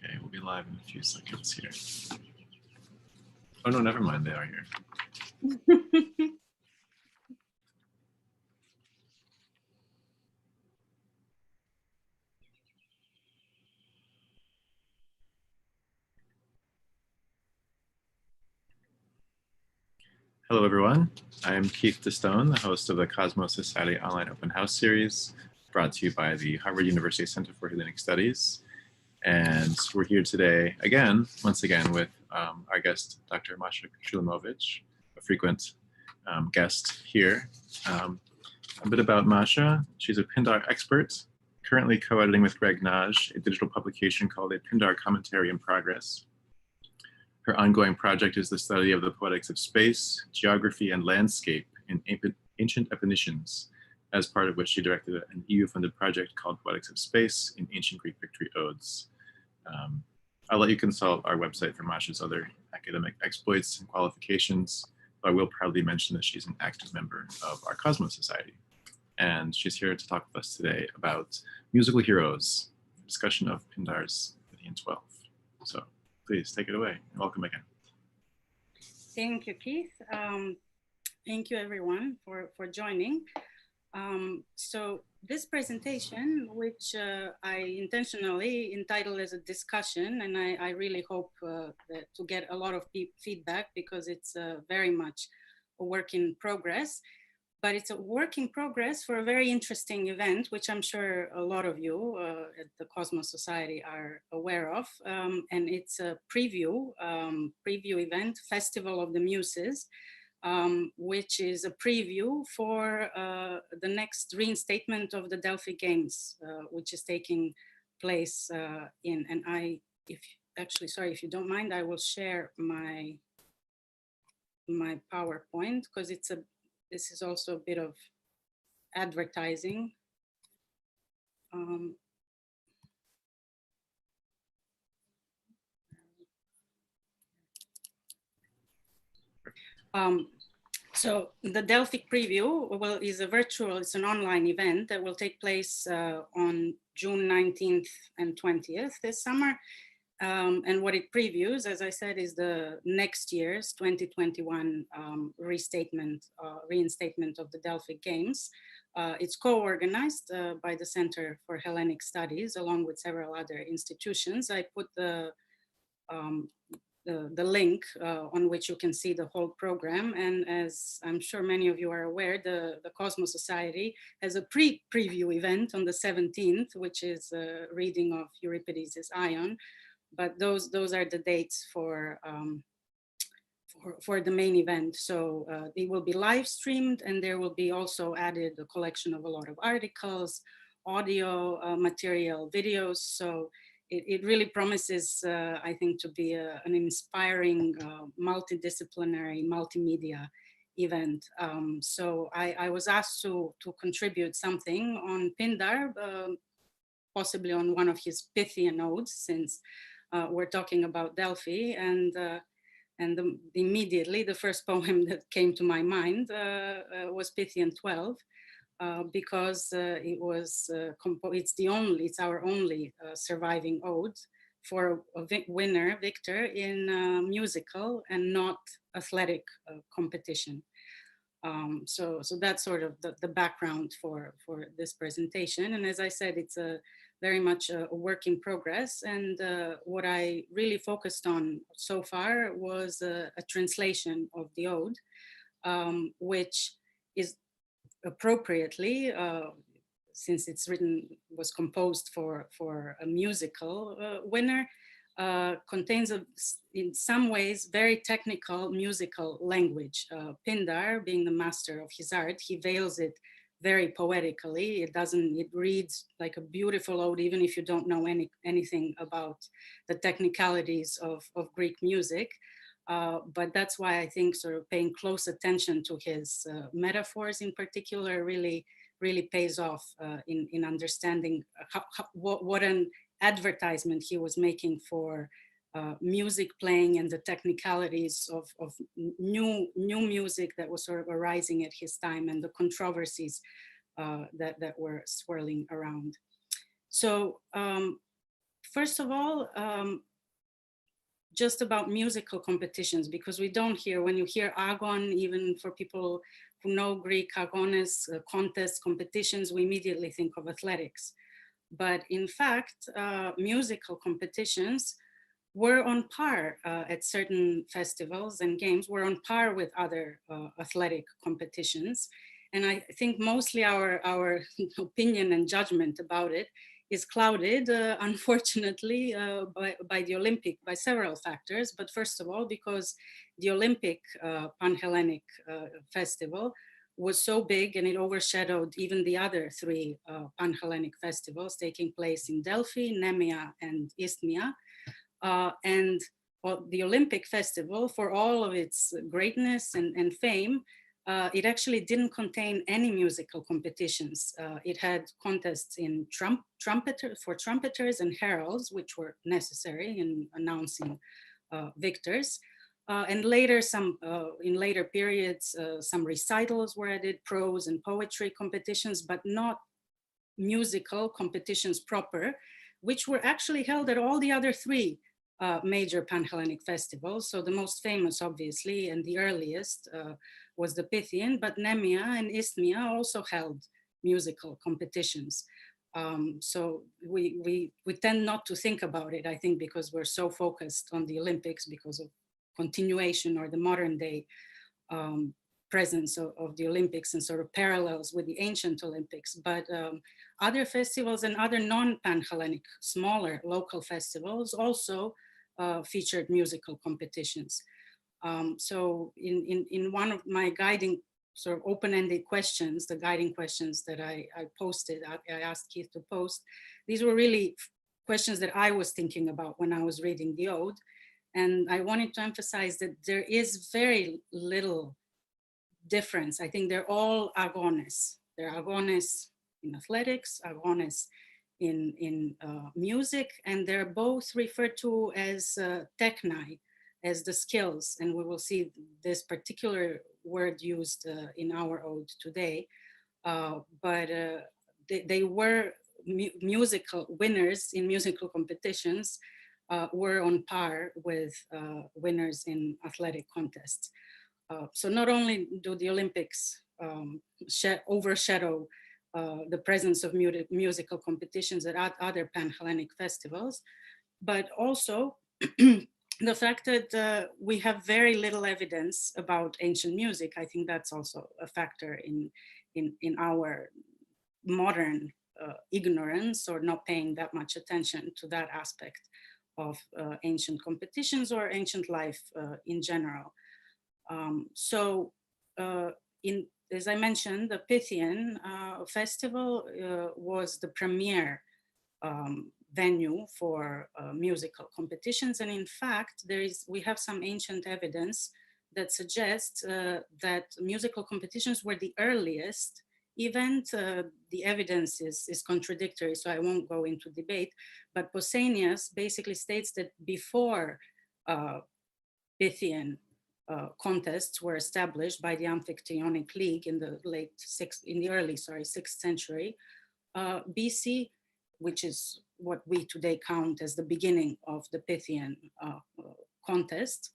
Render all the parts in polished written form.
Okay, we'll be live in a few seconds here. Oh no, never mind, they are here. Hello everyone, I am Keith DeStone, the host of the Cosmos Society Online Open House Series, brought to you by the Harvard University Center for Hellenic Studies. And we're here today, once again, with our guest, Dr. Maša Ćulumović, a frequent guest here. A bit about Maša. She's a Pindar expert, currently co-editing with Greg Naj, a digital publication called A Pindar Commentary in Progress. Her ongoing project is the study of the poetics of space, geography, and landscape in ancient Eponychians, as part of which she directed an EU-funded project called Poetics of Space in Ancient Greek Victory Odes. I'll let you consult our website for Maša's other academic exploits and qualifications, but I will proudly mention that she's an active member of our Cosmos Society. And she's here to talk with us today about musical heroes, a discussion of Pindar's Pythian 12. So please take it away. Welcome again. Thank you, Keith. Thank you everyone for joining. So this presentation, which I intentionally entitled as a discussion, and I really hope to get a lot of feedback because it's very much a work in progress, but it's a work in progress for a very interesting event, which I'm sure a lot of you at the Cosmos Society are aware of. And it's a preview event, Festival of the Muses, which is a preview for the next reinstatement of the Delphi Games, which is taking place if you don't mind, I will share my PowerPoint because this is also a bit of advertising. So the Delphic preview is it's an online event that will take place on June 19th and 20th this summer. And what it previews, as I said, is the next year's 2021 reinstatement of the Delphic Games. It's co-organized by the Center for Hellenic Studies, along with several other institutions. I put the link on which you can see the whole program. And as I'm sure many of you are aware, the Cosmos Society has a preview event on the 17th, which is a reading of Euripides' Ion. But those are the dates for the main event. So it will be live streamed, and there will be also added a collection of a lot of articles, audio material, videos. So it really promises, I think, to be an inspiring, multidisciplinary, multimedia event. So I was asked to contribute something on Pindar, possibly on one of his Pythian odes, since we're talking about Delphi, and immediately the first poem that came to my mind was Pythian 12, because it's our only surviving ode for a winner, victor, in musical and not athletic competition. So that's sort of the background for this presentation. And as I said, it's very much a work in progress. And what I really focused on so far was a translation of the ode, which is appropriately, since it's was composed for a musical winner, contains in some ways very technical musical language. Pindar, being the master of his art, he veils it very poetically. It reads like a beautiful ode, even if you don't know anything about the technicalities of Greek music. But that's why I think sort of paying close attention to his metaphors in particular really pays off in understanding what an advertisement he was making for music playing and the technicalities of new music that was sort of arising at his time and the controversies that were swirling around. So first of all, just about musical competitions, because we don't hear, when you hear agon, even for people who know Greek, agones, contests, competitions, we immediately think of athletics. But in fact, musical competitions were on par at certain festivals and games, were on par with other athletic competitions. And I think mostly our opinion and judgment about it is clouded, unfortunately, by several factors. But first of all, because the Olympic Pan-Hellenic Festival was so big and it overshadowed even the other three Pan-Hellenic festivals taking place in Delphi, Nemea, and Isthmia. And the Olympic Festival, for all of its greatness and fame, it actually didn't contain any musical competitions. It had contests in for trumpeters and heralds, which were necessary in announcing victors. And later, in later periods, some recitals were added, prose and poetry competitions, but not musical competitions proper, which were actually held at all the other three major Pan-Hellenic festivals. So the most famous, obviously, and the earliest was the Pythian, but Nemea and Isthmia also held musical competitions. So we tend not to think about it, I think, because we're so focused on the Olympics because of continuation or the modern day presence of the Olympics and sort of parallels with the ancient Olympics. But other festivals and other non-Pan-Hellenic, smaller local festivals also featured musical competitions. So in one of my guiding sort of open-ended questions, the guiding questions that I posted, I asked Keith to post, these were really questions that I was thinking about when I was reading the ode. And I wanted to emphasize that there is very little difference. I think they're all agones. They're agones in athletics, agones in music, and they're both referred to as technai, as the skills. And we will see this particular word used in our ode today. But they were musical winners in musical competitions, were on par with winners in athletic contests. So not only do the Olympics overshadow the presence of musical competitions at other Pan-Hellenic festivals, but also the fact that we have very little evidence about ancient music. I think that's also a factor in our modern ignorance or not paying that much attention to that aspect of ancient competitions or ancient life in general. As I mentioned, the Pythian festival was the premier venue for musical competitions. And in fact, we have some ancient evidence that suggests that musical competitions were the earliest event. The evidence is contradictory, so I won't go into debate, but Pausanias basically states that before Pythian contests were established by the Amphictyonic League in the early 6th century BC, which is what we today count as the beginning of the Pythian contest,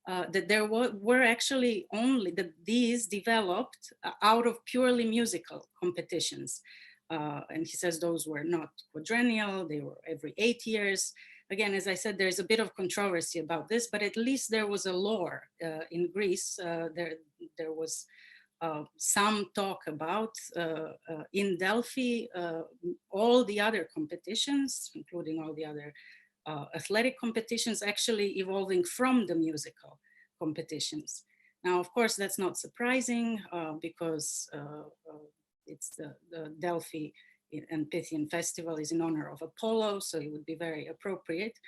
that there were actually only that these developed out of purely musical competitions. And he says those were not quadrennial, they were every 8 years. Again, as I said, there's a bit of controversy about this, but at least there was a lore in Greece. There was some talk about in Delphi, all the other competitions, including all the other athletic competitions, actually evolving from the musical competitions. Now, of course, that's not surprising because it's the Delphi and Pythian festival is in honor of Apollo, so it would be very appropriate.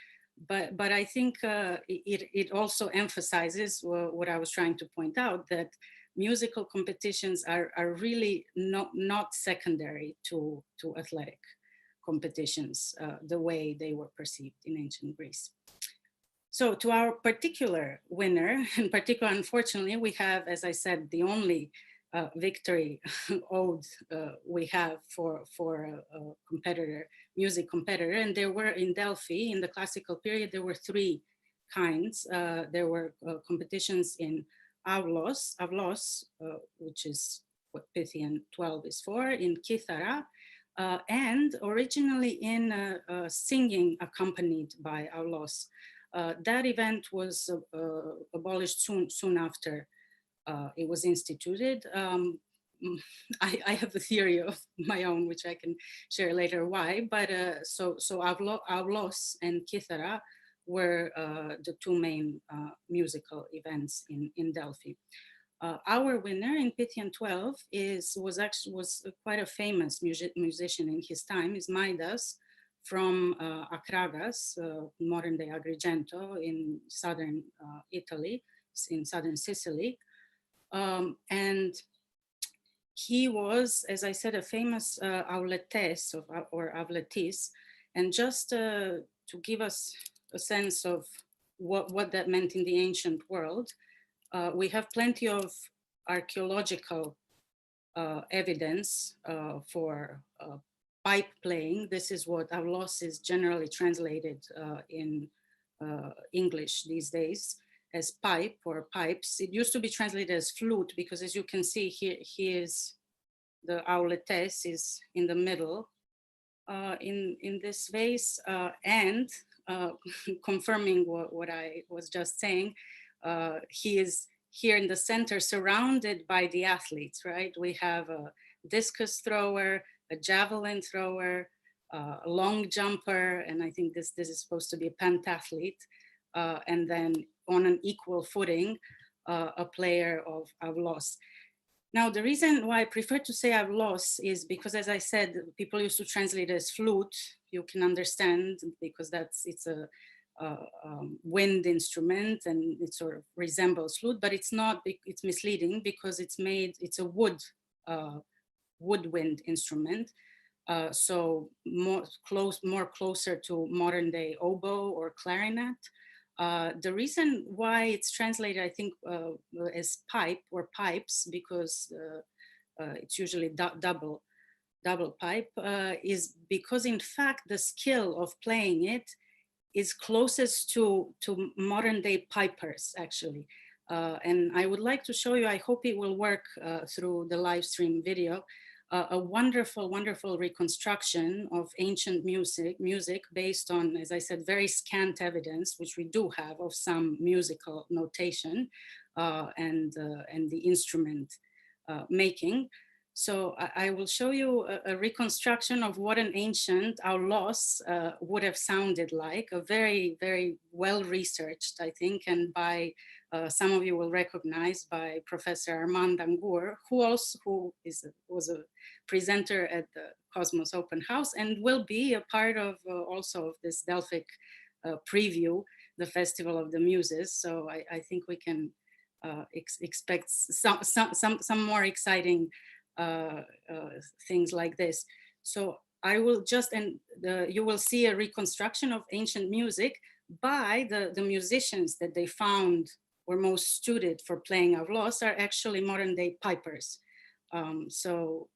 But I think it also emphasizes what I was trying to point out, that musical competitions are really not secondary to athletic competitions the way they were perceived in ancient Greece. So to our particular winner, in particular, unfortunately, we have, as I said, the only victory ode we have for a competitor, music competitor. And there were in Delphi, in the classical period, there were three kinds. There were competitions in avlos, which is what Pythian 12 is for, in kithara, and originally in singing accompanied by avlos. That event was abolished soon after it was instituted. I have a theory of my own, which I can share later why, but so avlos and kithara were the two main musical events in Delphi. Our winner in Pythian 12 was quite a famous musician in his time, is Midas from Akragas, modern day Agrigento in southern Italy, in southern Sicily. And he was, as I said, a famous auletes or avletis. And just to give us a sense of what that meant in the ancient world, we have plenty of archaeological evidence for pipe playing. This is what avlos is generally translated in English these days as pipe or pipes. It used to be translated as flute because, as you can see here, the auletes is in the middle in this vase, and confirming what I was just saying, he is here in the center surrounded by the athletes, right? We have a discus thrower, a javelin thrower, a long jumper, and I think this is supposed to be a pentathlete, and then on an equal footing, a player of avlos. Now, the reason why I prefer to say avlos is because, as I said, people used to translate it as flute. You can understand because it's a wind instrument and it sort of resembles flute, but it's not. It's misleading because it's a woodwind instrument. So more closer to modern day oboe or clarinet. The reason why it's translated, I think, as pipe or pipes, because it's usually double pipe, is because in fact the skill of playing it is closest to modern day pipers, actually. And I would like to show you, I hope it will work through the live stream video, a wonderful, wonderful reconstruction of ancient music based on, as I said, very scant evidence, which we do have of some musical notation and the instrument making. So I will show you a reconstruction of what an ancient aulos would have sounded like, a very, very well researched, I think, and by some of you will recognize, by Professor Armand Angour, who was a presenter at the Cosmos Open House and will be a part of also of this Delphic preview, the Festival of the Muses. So I think we can expect some more exciting things like this. So I will just, you will see a reconstruction of ancient music by the musicians that they found were most suited for playing avlos are actually modern day pipers. So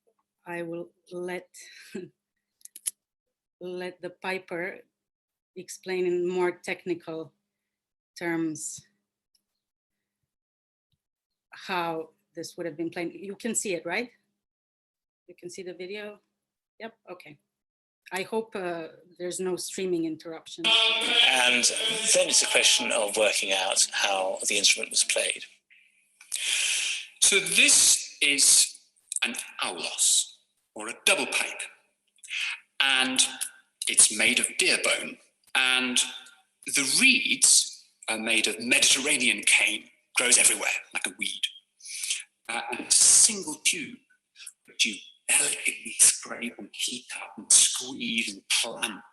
I will let the piper explain in more technical terms how this would have been played. You can see it, right? You can see the video? Yep, okay. I hope there's no streaming interruption. And then it's a question of working out how the instrument was played. So this is an aulos, or a double pipe. And it's made of deer bone. And the reeds are made of Mediterranean cane, grows everywhere, like a weed. And a single tube, which you delicately scrape and heat up and squeeze and clamp.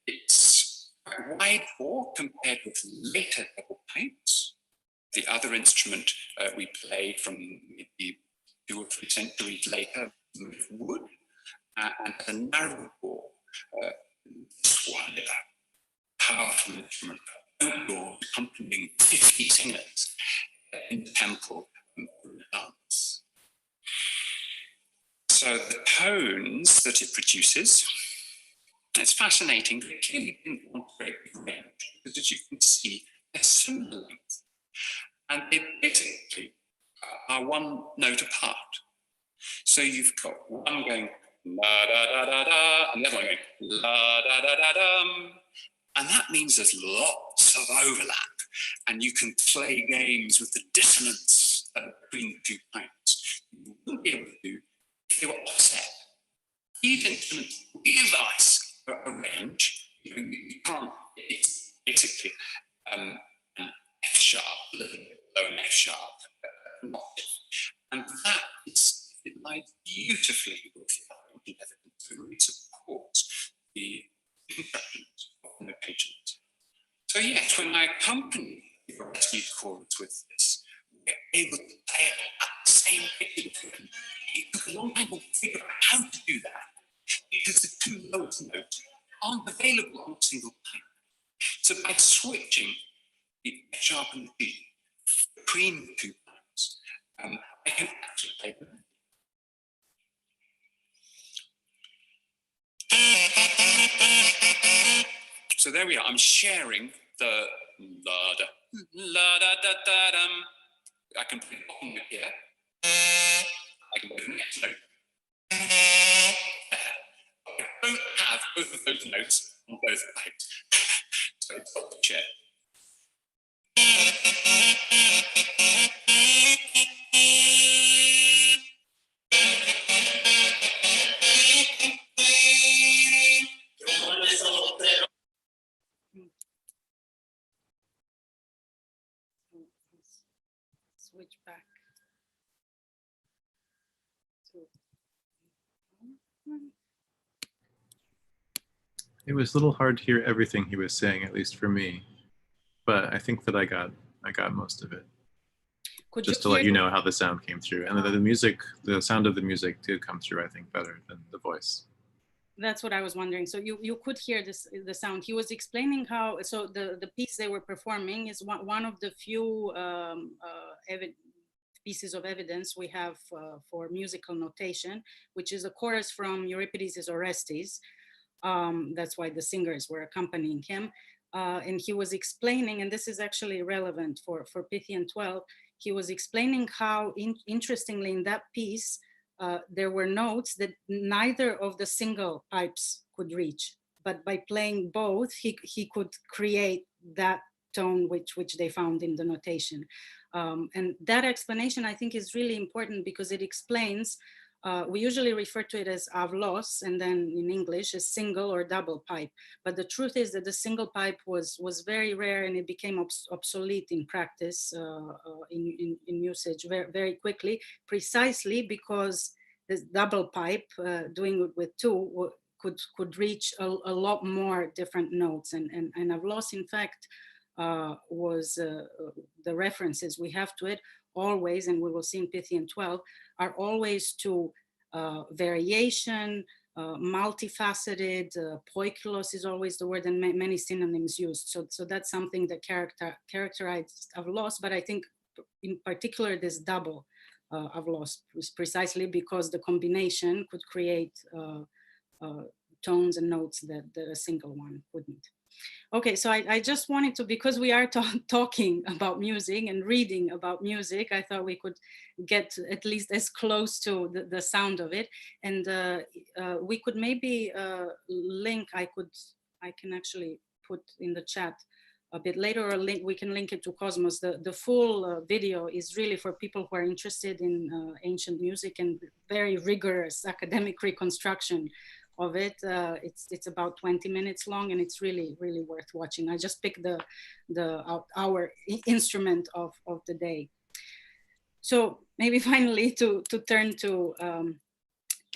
It's wide bore compared with later double pipes. The other instrument we play from maybe 2 or 3 centuries later, wood, and a narrow bore. This one is a powerful instrument, outdoors, accompanying 50 singers in the temple for the dance. that it produces. It's fascinating. They clearly didn't want a great big range, because as you can see, they're similar length. And they basically are one note apart. So you've got one going la da da da da, and the other one going la da da da dum. And that means there's lots of overlap, and you can play games with the dissonance between the two notes. You wouldn't be able to do if they were offset. These instruments give us a range. You can't, it's basically an F sharp, a little bit below an F sharp, an octave. And that is, it lies beautifully with the evidence that really supports the constructions of the notations. So yes, when I accompany the rescue chords with this, we're able to play it at the same pitch. It took a long time to figure out how to do that, because the two lowest notes aren't available on a single pipe. So by switching the F sharp and the G between the two pipes, I can actually play them. So there we are. I'm sharing the la da da da dum. I can put it on here. I can put it next note. I don't have both of those notes on both pipes. So it's got the chair. Switch back to It was a little hard to hear everything he was saying, at least for me, but I think that I got most of it. Just to let you know how the sound came through, and the sound of the music did come through, I think, better than the voice. That's what I was wondering. So you could hear the sound. He was explaining how, so the piece they were performing is one of the few pieces of evidence we have for musical notation, which is a chorus from Euripides' Orestes. That's why the singers were accompanying him. And he was explaining, and this is actually relevant for Pythian 12, he was explaining how, interestingly, in that piece, there were notes that neither of the single pipes could reach, but by playing both, he could create that tone which they found in the notation. And that explanation, I think, is really important because it explains, we usually refer to it as avlos, and then in English as single or double pipe. But the truth is that the single pipe was very rare, and it became obsolete in practice, in usage very, very quickly, precisely because this double pipe, doing it with two, could reach a lot more different notes. And avlos, in fact, was the references we have to it always, and we will see in Pythian 12, are always to variation, multifaceted, poikilos is always the word, and many synonyms used. So that's something that characterized avlos, but I think in particular this double avlos was precisely because the combination could create tones and notes that a single one couldn't. Okay, so I just wanted to, because we are talking about music and reading about music, I thought we could get at least as close to the sound of it. And we could maybe link, I can actually put in the chat a bit later, or we can link it to Cosmos. The full video is really for people who are interested in ancient music and very rigorous academic reconstruction of it. It's about 20 minutes long, and it's really, really worth watching. I just picked our instrument of the day. So maybe finally to turn to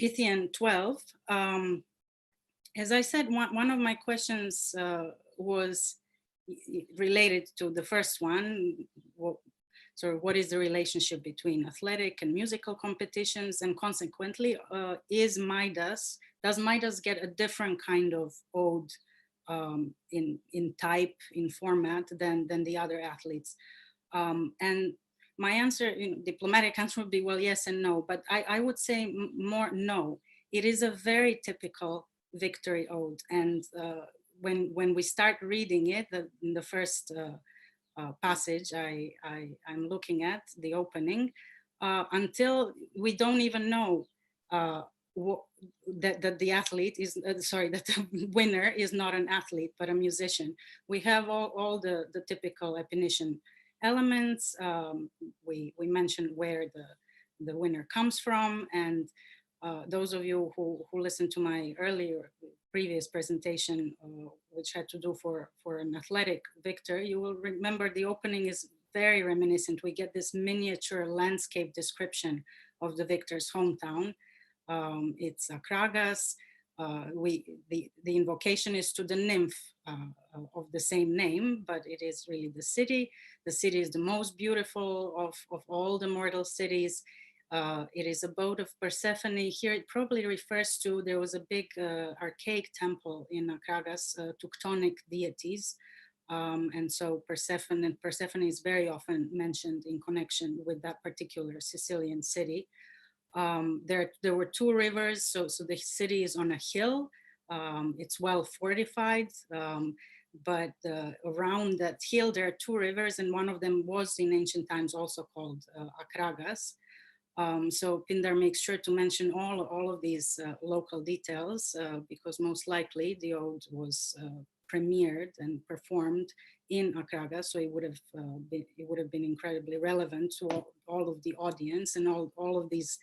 Pythian 12. As I said, one of my questions was related to the first one. So what is the relationship between athletic and musical competitions? And consequently, does Midas get a different kind of ode in type, in format than the other athletes? And my answer, diplomatic answer would be, well, yes and no, but I would say more no. it is a very typical victory ode. And when we start reading it, in the first passage I'm looking at, the opening, until we don't even know that the athlete is, that the winner is not an athlete, but a musician. We have all the typical Epinician elements. We mentioned where the winner comes from, and those of you who listened to my previous presentation, which had to do for an athletic victor, you will remember the opening is very reminiscent. We get this miniature landscape description of the victor's hometown. It's Akragas. The invocation is to the nymph of the same name, but it is really the city. The city is the most beautiful of all the mortal cities. It is abode of Persephone. Here it probably refers to, there was a big archaic temple in Akragas, Teutonic deities. And so Persephone is very often mentioned in connection with that particular Sicilian city. There were two rivers, so the city is on a hill. It's well fortified, but around that hill there are two rivers, and one of them was in ancient times also called Akragas. So Pindar makes sure to mention all of these local details because most likely the ode was premiered and performed in Akragas, so it would have been incredibly relevant to all of the audience, and all of these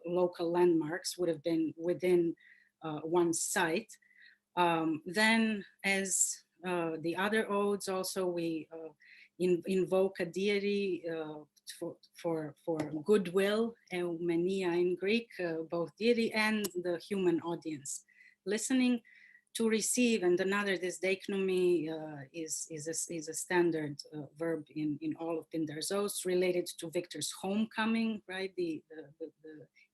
local landmarks would have been within one site. Then, as the other odes, also we invoke a deity for goodwill, eumenia in Greek, both deity and the human audience listening to receive. And another, this deiknomi is a standard verb in all of Pindar's odes related to Victor's homecoming, right? The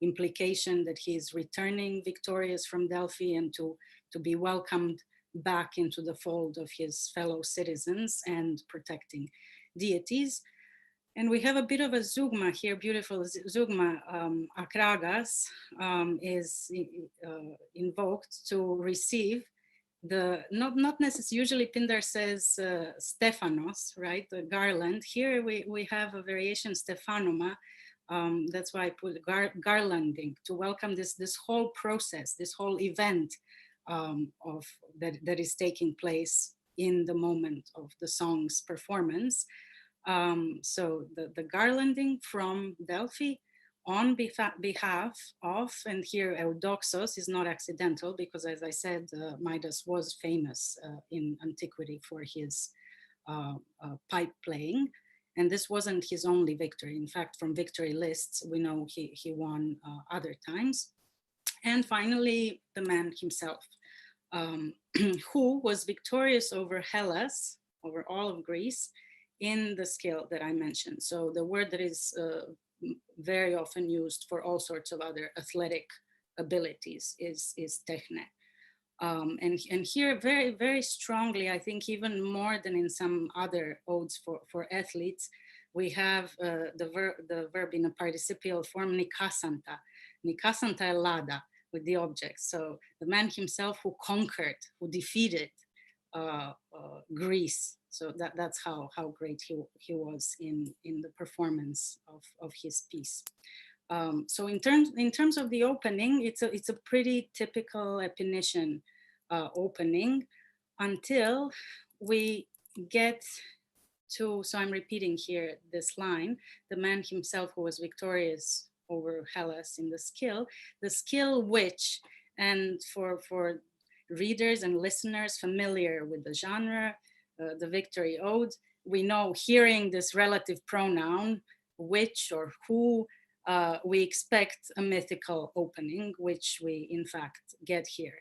implication that he is returning victorious from Delphi and to be welcomed back into the fold of his fellow citizens and protecting deities. And we have a bit of a zeugma here, beautiful zeugma. Akragas is invoked to receive the, not necessarily, usually Pindar says Stephanos, right, the garland. Here we have a variation, Stephanoma. That's why I put garlanding, to welcome this whole process, this whole event of that is taking place in the moment of the song's performance. So the garlanding from Delphi on behalf of, and here Eudoxos is not accidental, because as I said, Midas was famous in antiquity for his pipe playing. And this wasn't his only victory. In fact, from victory lists, we know he won other times. And finally, the man himself, who was victorious over Hellas, over all of Greece, in the skill that I mentioned. So the word that is very often used for all sorts of other athletic abilities is techne. And here very, very strongly, I think even more than in some other odes for athletes, we have the verb in a participial form, nikasanta elada, with the object. So the man himself who conquered, who defeated Greece. So that's how great he was in the performance of his piece. So in terms of the opening, it's a pretty typical Epinician opening until we get to, so I'm repeating here this line, the man himself who was victorious over Hellas in the skill which, and for readers and listeners familiar with the genre, the victory ode, we know, hearing this relative pronoun, which or who, we expect a mythical opening, which we in fact get here.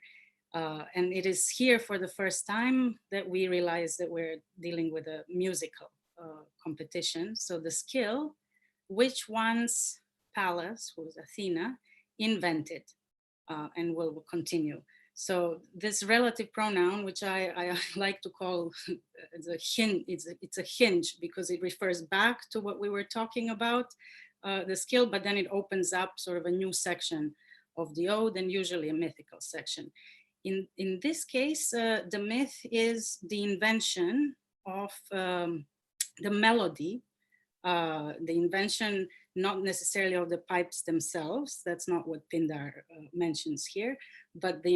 And it is here for the first time that we realize that we're dealing with a musical competition. So the skill, which once Pallas, who was Athena, invented, and will continue. So this relative pronoun, which I like to call it's a hinge, because it refers back to what we were talking about, the skill, but then it opens up sort of a new section of the ode, and usually a mythical section. In this case, the myth is the invention of the melody, the invention not necessarily of the pipes themselves, that's not what Pindar mentions here, but the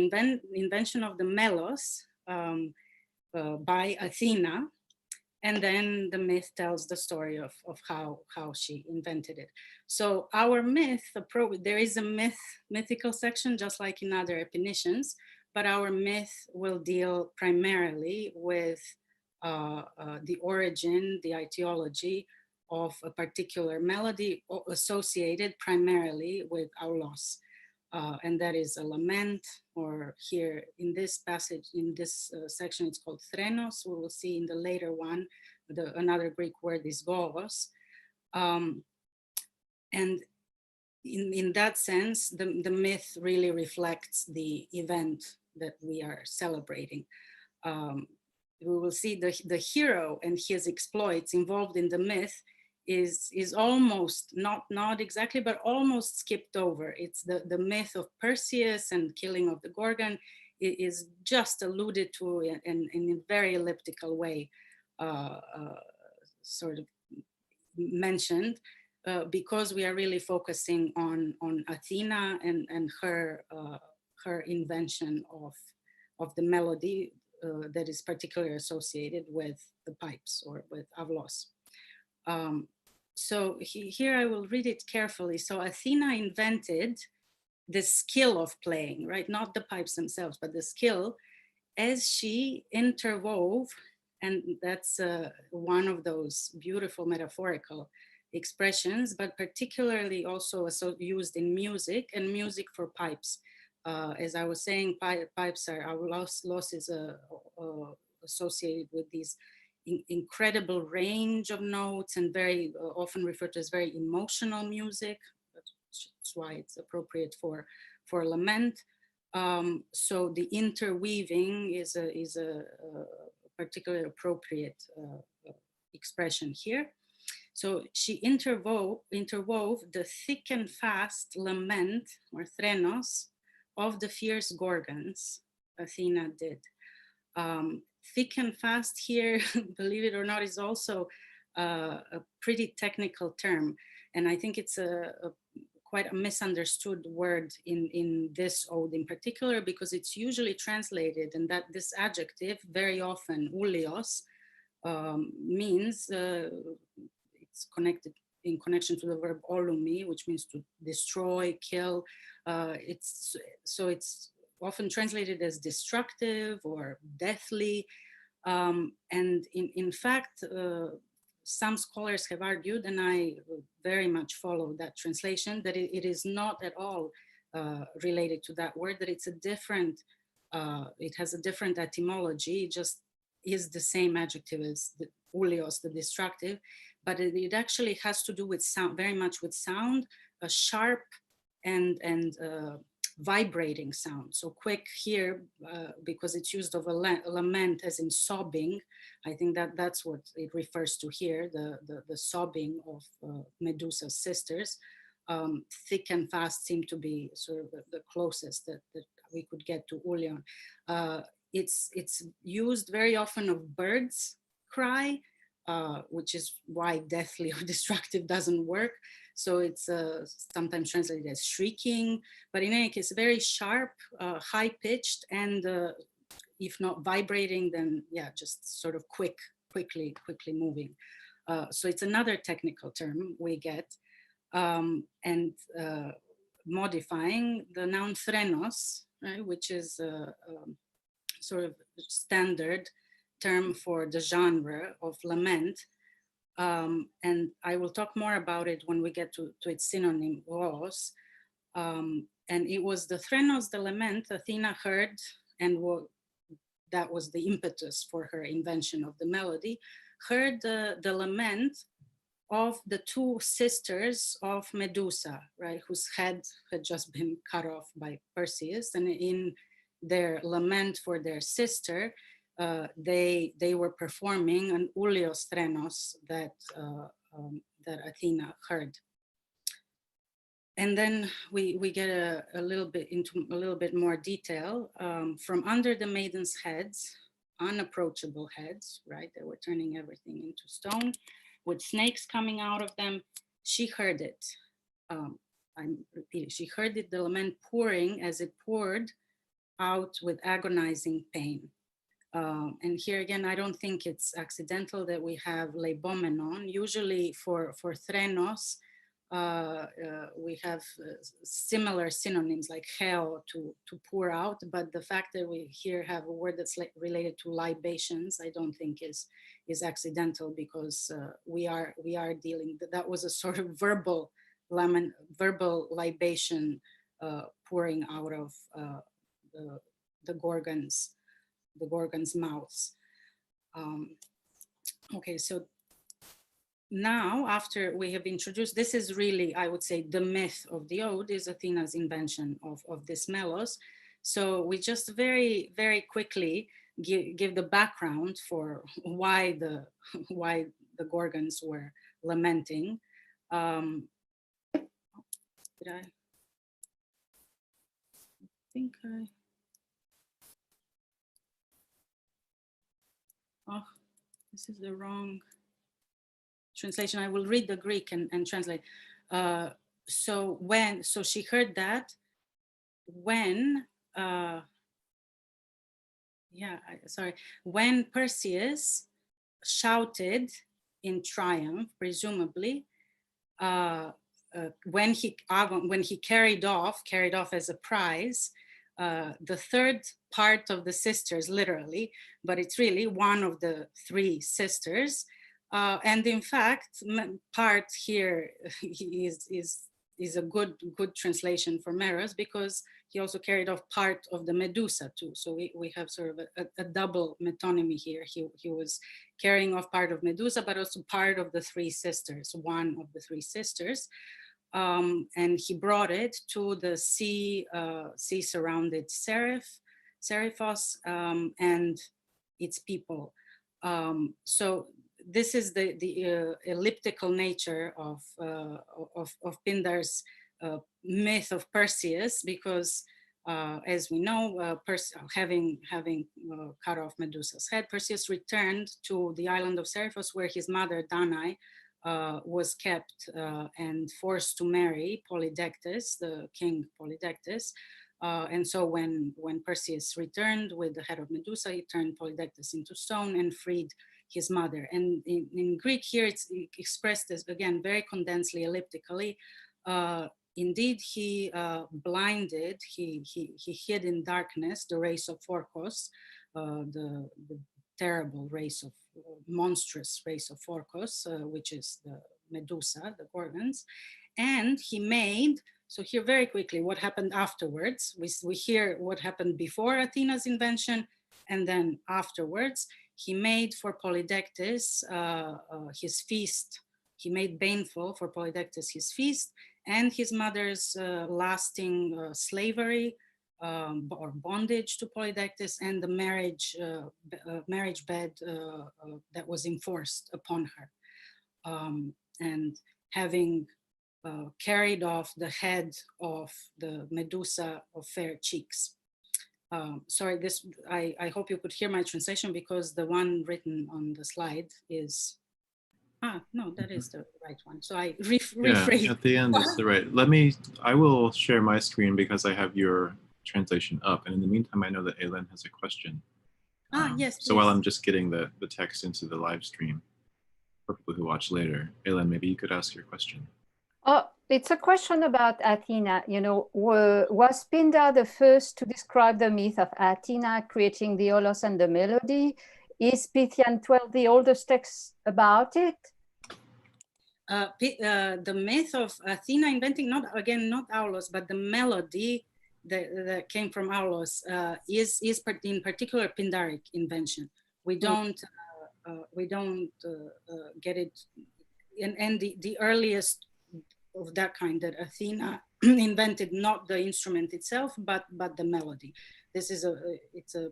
invention of the melos by Athena. And then the myth tells the story of how she invented it. So our myth, there is a mythical section, just like in other epinicians, but our myth will deal primarily with the origin, the etiology of a particular melody associated primarily with aulos. And that is a lament, or here in this passage, in this section, it's called threnos. We will see in the later one, another Greek word is gogos. And in that sense, the myth really reflects the event that we are celebrating. We will see the hero and his exploits involved in the myth is almost, not exactly, but almost skipped over. It's the myth of Perseus and killing of the Gorgon is just alluded to in a very elliptical way, sort of mentioned, because we are really focusing on Athena and her invention of the melody that is particularly associated with the pipes or with avlos. So here I will read it carefully. So Athena invented the skill of playing, right? Not the pipes themselves, but the skill, as she interwove, and that's one of those beautiful metaphorical expressions, but particularly also used in music and music for pipes. As I was saying, pipes are, our loss is associated with these incredible range of notes and very often referred to as very emotional music. That's why it's appropriate for lament. So the interweaving is a particularly appropriate expression here. So she interwove the thick and fast lament or threnos of the fierce Gorgons. Athena did. Thick and fast here, believe it or not, is also a pretty technical term. And I think it's quite a misunderstood word in this ode in particular, because it's usually translated, and that this adjective very often, oulios, means, it's connected in connection to the verb olumi, which means to destroy, kill. It's often translated as destructive or deathly. And in fact, some scholars have argued, and I very much follow that translation, that it is not at all related to that word, that it's a different, it has a different etymology, it just is the same adjective as the oulios, the destructive, but it actually has to do with sound, very much with sound, a sharp and vibrating sound. So quick here, because it's used of a lament as in sobbing. I think that's what it refers to here, the sobbing of Medusa's sisters. Thick and fast seem to be sort of the closest that we could get to oulion. It's used very often of birds' cry, which is why deathly or destructive doesn't work. So it's sometimes translated as shrieking, but in any case, very sharp, high-pitched, and if not vibrating, then yeah, just sort of quickly moving. So it's another technical term we get, and modifying the noun threnos, right, which is sort of standard term for the genre of lament. And I will talk more about it when we get to its synonym, ros. And it was the threnos, the lament, Athena heard, and that was the impetus for her invention of the melody, heard the lament of the two sisters of Medusa, right, whose head had just been cut off by Perseus. And in their lament for their sister, they were performing an oulios threnos that Athena heard. And then we get a little bit into a little bit more detail. From under the maiden's heads, unapproachable heads, right? They were turning everything into stone with snakes coming out of them. She heard it. I'm repeating, she heard it, the lament pouring as it poured out with agonizing pain. And here again, I don't think it's accidental that we have leibomenon. Usually for threnos, we have similar synonyms like heo to pour out, but the fact that we here have a word that's related to libations, I don't think is accidental, because we are dealing, that was a sort of verbal libation pouring out of the Gorgon's mouths. Okay, so now, after we have introduced, this is really, I would say, the myth of the ode is Athena's invention of this melos. So we just very, very quickly give the background for why the Gorgons were lamenting. Did I think I? Oh, this is the wrong translation. I will read the Greek and translate. So she heard that when, when Perseus shouted in triumph, presumably, when he carried off as a prize the third part of the sisters, literally, but it's really one of the three sisters. And in fact, part here is a good translation for Meros, because he also carried off part of the Medusa too. So we have sort of a double metonymy here. He was carrying off part of Medusa, but also part of the three sisters, one of the three sisters. And he brought it to the sea surrounded Seriphos and its people. So this is the elliptical nature of Pindar's myth of Perseus, because as we know, having cut off Medusa's head, Perseus returned to the island of Seriphos, where his mother Danae was kept and forced to marry Polydectes, the king Polydectes. And so when Perseus returned with the head of Medusa, he turned Polydectes into stone and freed his mother. And in Greek here, it's expressed as, again, very condensedly, elliptically. Indeed, he blinded, he hid in darkness the race of Phorcos, the terrible race of, monstrous race of Phorcos, which is the Medusa, the Gorgons. And he made, so here very quickly, what happened afterwards. We hear what happened before Athena's invention, and then afterwards, he made for Polydectes his feast. He made baneful for Polydectes his feast and his mother's lasting slavery or bondage to Polydectes, and the marriage bed that was enforced upon her. And having carried off the head of the Medusa of fair cheeks. Sorry, I hope you could hear my translation, because the one written on the slide is, no, that is the right one. So I rephrased. Yeah, at the end is the right. I will share my screen because I have your translation up. And in the meantime, I know that Aileen has a question. Yes. So while I'm just getting the text into the live stream for people who watch later, Aileen, maybe you could ask your question. It's a question about Athena. You know, was Pindar the first to describe the myth of Athena creating the holos and the melody? Is Pythian 12 the oldest text about it? The myth of Athena inventing, not aulos, but the melody that came from aulos is in particular Pindaric invention. We don't get it, and the earliest of that kind that Athena invented, not the instrument itself, but the melody. This is it's a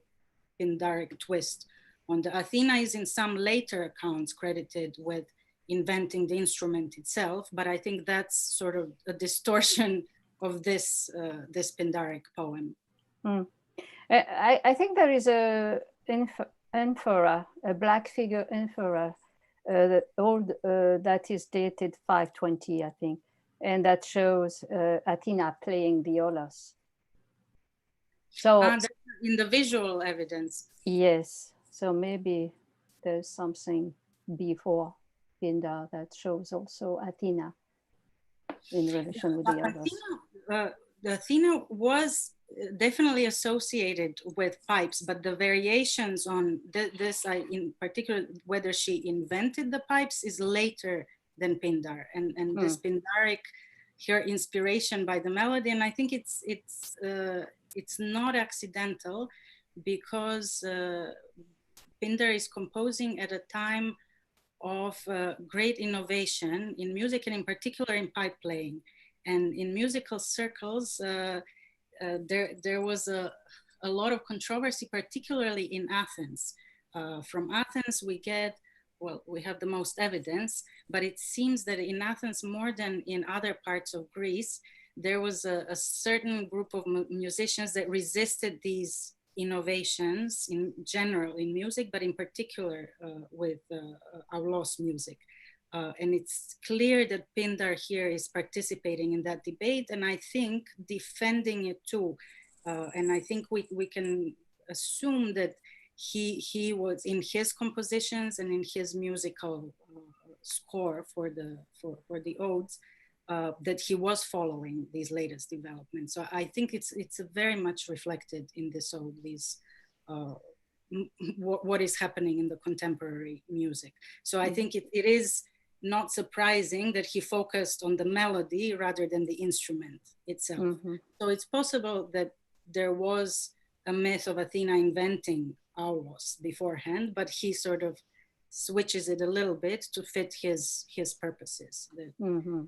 Pindaric twist on the Athena is in some later accounts credited with inventing the instrument itself, but I think that's sort of a distortion of this Pindaric poem. I think there is a infora, a black figure infora, that is dated 520, I think, and that shows Athena playing the aulos. So in the visual evidence. Yes, so maybe there's something before Pindar that shows also Athena in relation with the others. Athena was definitely associated with pipes, but the variations on this, in particular, whether she invented the pipes is later than Pindar, and this Pindaric, her inspiration by the melody, and I think it's not accidental, because Pindar is composing at a time of great innovation in music, and in particular in pipe playing. And in musical circles, there was a lot of controversy, particularly in Athens. From Athens, we have the most evidence, but it seems that in Athens, more than in other parts of Greece, there was a certain group of musicians that resisted these innovations in general in music, but in particular with aulos music. And it's clear that Pindar here is participating in that debate, and I think defending it too. And I think we can assume that he was in his compositions and in his musical score for the odes, that he was following these latest developments. So I think it's very much reflected in this ode, what is happening in the contemporary music. So I think it is not surprising that he focused on the melody rather than the instrument itself. So it's possible that there was a myth of Athena inventing aulos beforehand, but he sort of switches it a little bit to fit his purposes.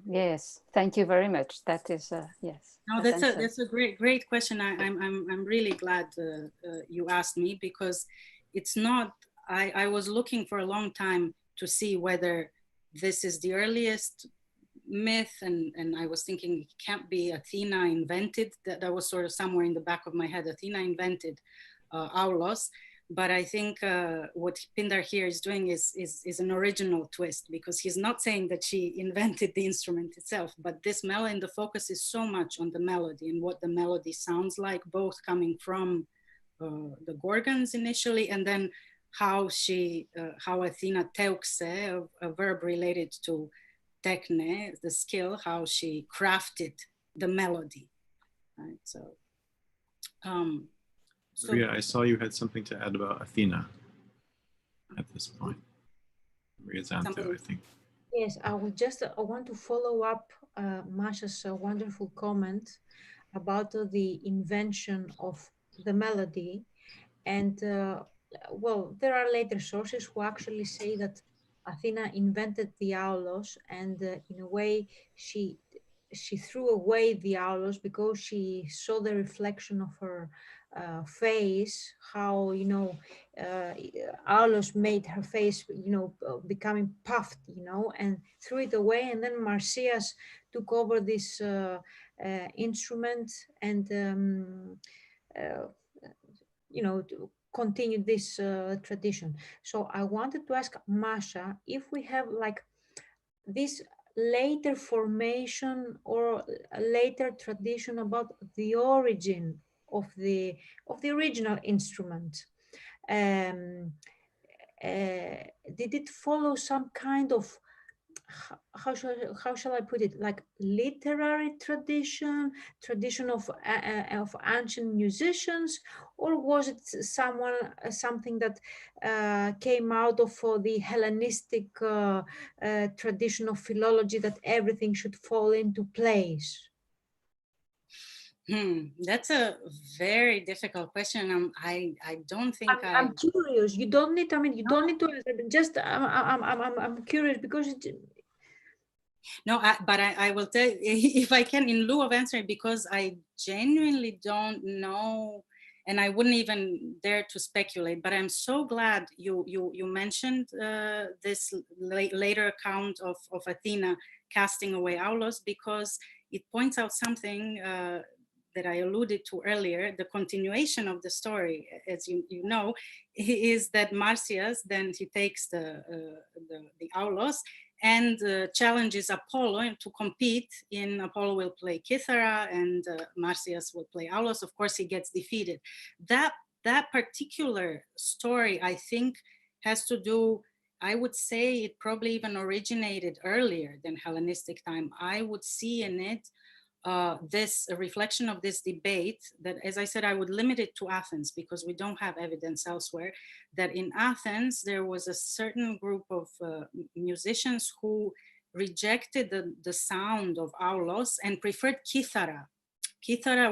Yes, thank you very much. That is yes. No, that's a great question. I'm really glad you asked me, because it's not. I was looking for a long time to see whether this is the earliest myth, and I was thinking it can't be Athena invented. That was sort of somewhere in the back of my head. Athena invented aulos. But I think what Pindar here is doing is an original twist, because he's not saying that she invented the instrument itself, but this melody, the focus is so much on the melody and what the melody sounds like, both coming from the Gorgons initially, and then how Athena teuxe, a verb related to techne, the skill, how she crafted the melody, right? So. Maria, I saw you had something to add about Athena at this point. Maria Zanto, I think. Yes, I want to follow up Masha's wonderful comment about the invention of the melody. And well, there are later sources who actually say that Athena invented the aulos, and in a way she threw away the aulos because she saw the reflection of her face, how aulos made her face becoming puffed, and threw it away. And then Marsyas took over this instrument and to continue this tradition. So I wanted to ask Masha if we have like this later formation or a later tradition about the origin of the original instrument. Did it follow some kind of, how shall I put it, like literary tradition of ancient musicians, or was it something that came out of the Hellenistic tradition of philology, that everything should fall into place? That's a very difficult question. I don't think I'm curious. You don't need. I mean, you don't need to answer. Just I'm curious because no, but I will tell you, if I can, in lieu of answering, because I genuinely don't know And I wouldn't even dare to speculate, but I'm so glad you mentioned this later account of Athena casting away Aulos, because it points out something that I alluded to earlier. The continuation of the story, as you know, is that Marsyas, then he takes the Aulos and challenges Apollo to compete. Apollo will play Kythera and Marsyas will play Aulos. Of course, he gets defeated. That particular story, I think, has to do, I would say it probably even originated earlier than Hellenistic time. I would see in it this reflection of this debate that, as I said, I would limit it to Athens because we don't have evidence elsewhere, that in Athens there was a certain group of musicians who rejected the sound of Aulos and preferred Kythera,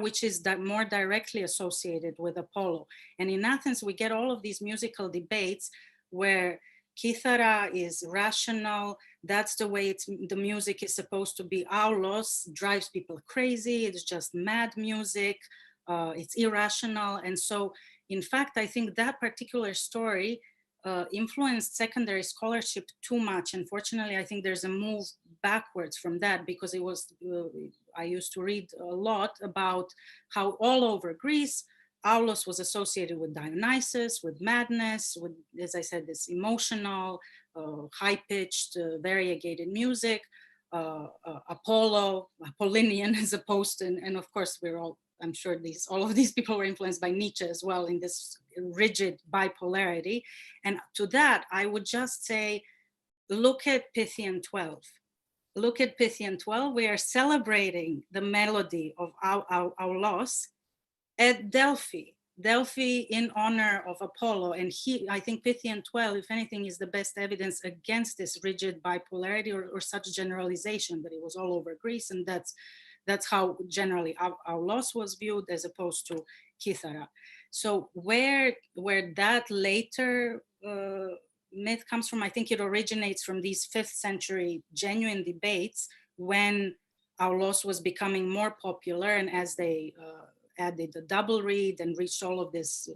which is more directly associated with Apollo. And in Athens we get all of these musical debates where Kythera is rational, that's the way the music is supposed to be. Aulos drives people crazy, it's just mad music, it's irrational. And so, in fact, I think that particular story influenced secondary scholarship too much. Unfortunately, I think there's a move backwards from that, because it was, I used to read a lot about how all over Greece, Aulos was associated with Dionysus, with madness, with, as I said, this emotional, high-pitched, variegated music, Apollinian as opposed to, and of course we're all, I'm sure all of these people were influenced by Nietzsche as well in this rigid bipolarity. And to that, I would just say, look at Pythian 12. Look at Pythian 12, we are celebrating the melody of Aulos at Delphi in honor of Apollo. And I think Pythian 12, if anything, is the best evidence against this rigid bipolarity or such generalization, that it was all over Greece. And that's how generally Aulos was viewed as opposed to Kythera. So where that later myth comes from, I think it originates from these 5th century genuine debates when Aulos was becoming more popular, and as they added the double reed and reached all of this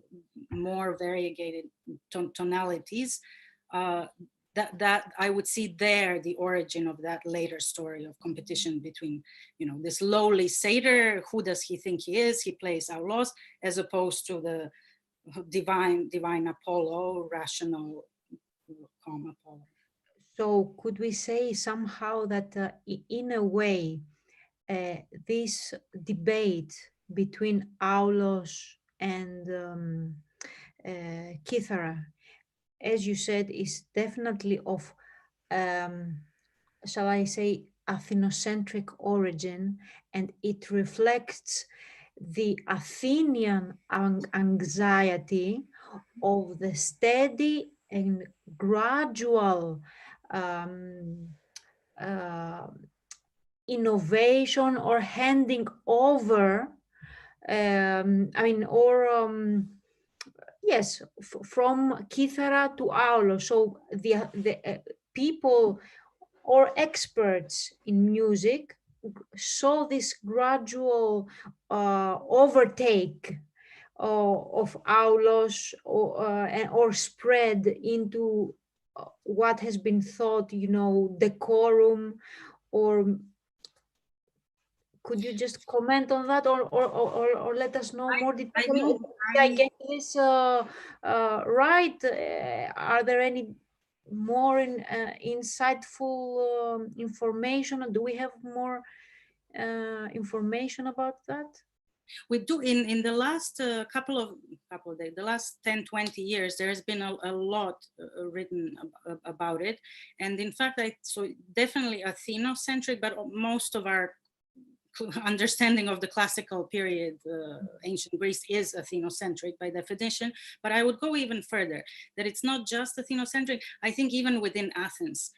more variegated tonalities, that I would see there the origin of that later story of competition between, this lowly satyr, who does he think he is? He plays Aulos, as opposed to the divine Apollo, rational, calm Apollo. So could we say somehow that in a way, this debate between Aulos and Kythera, as you said, is definitely of, shall I say, Athenocentric origin, and it reflects the Athenian anxiety of the steady and gradual innovation or handing over, yes, from Kythera to Aulos. So the people or experts in music saw this gradual overtake of Aulos or spread into what has been thought, decorum. Or could you just comment on that, or let us know more details? I get this right. Are there any more insightful information? Do we have more information about that? We do. In the last couple of days, the last 10-20 years, there has been a lot written about it. And in fact, so definitely Athenocentric, but most of our understanding of the classical period, ancient Greece, is Athenocentric by definition. But I would go even further, that it's not just Athenocentric. I think even within Athens,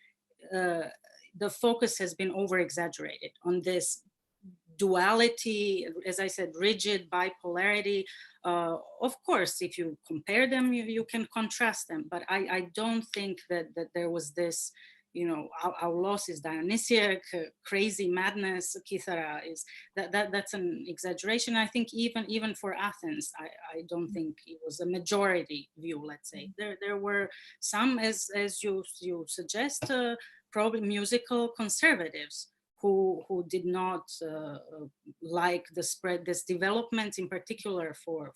the focus has been over-exaggerated on this duality, as I said, rigid bipolarity. Of course, if you compare them, you can contrast them, but I don't think that there was this, you know, Aulos is Dionysiac, crazy madness. Kythera is that's an exaggeration. I think even for Athens, I don't think it was a majority view. Let's say there were some, as you suggest, probably musical conservatives who did not like this development, in particular for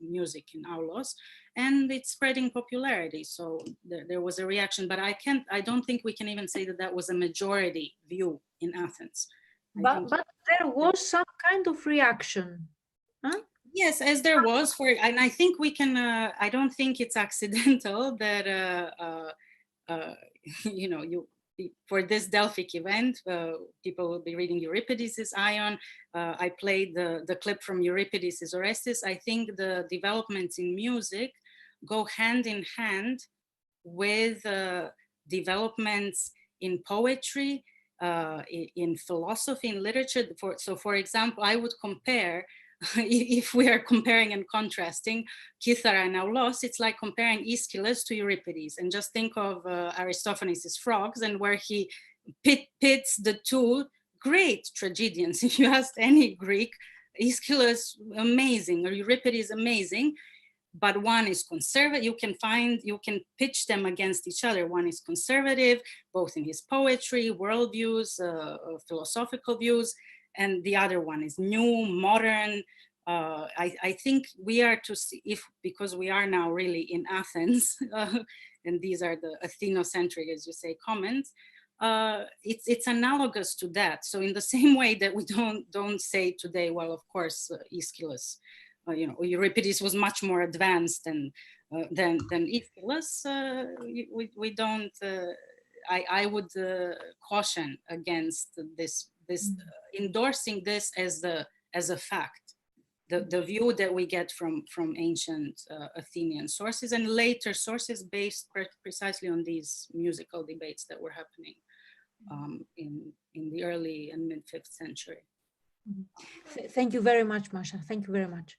music in Aulos, and it's spreading popularity. So there was a reaction, but I don't think we can even say that was a majority view in Athens. But there was some kind of reaction. Huh? Yes, as there was and I think we can. I don't think it's accidental that you know, for this Delphic event, people will be reading Euripides' Ion. I played the clip from Euripides' Orestes. I think the developments in music go hand in hand with developments in poetry, in philosophy, in literature. So for example, I would compare, if we are comparing and contrasting Kythera and Aulos, it's like comparing Aeschylus to Euripides. And just think of Aristophanes' Frogs, and where he pits the two great tragedians. If you ask any Greek, Aeschylus amazing, or Euripides amazing, but one is conservative. You can pitch them against each other. One is conservative, both in his poetry, worldviews, philosophical views, and the other one is new, modern. I think we are to see, because we are now really in Athens, and these are the Athenocentric, as you say, comments. It's analogous to that. So in the same way that we don't say today, well, of course, Aeschylus, you know, Euripides was much more advanced than Aeschylus. We don't. I would caution against this endorsing this as a fact. The view that we get from ancient Athenian sources and later sources based precisely on these musical debates that were happening in the early and mid 5th century. Thank you very much, Maša. Thank you very much.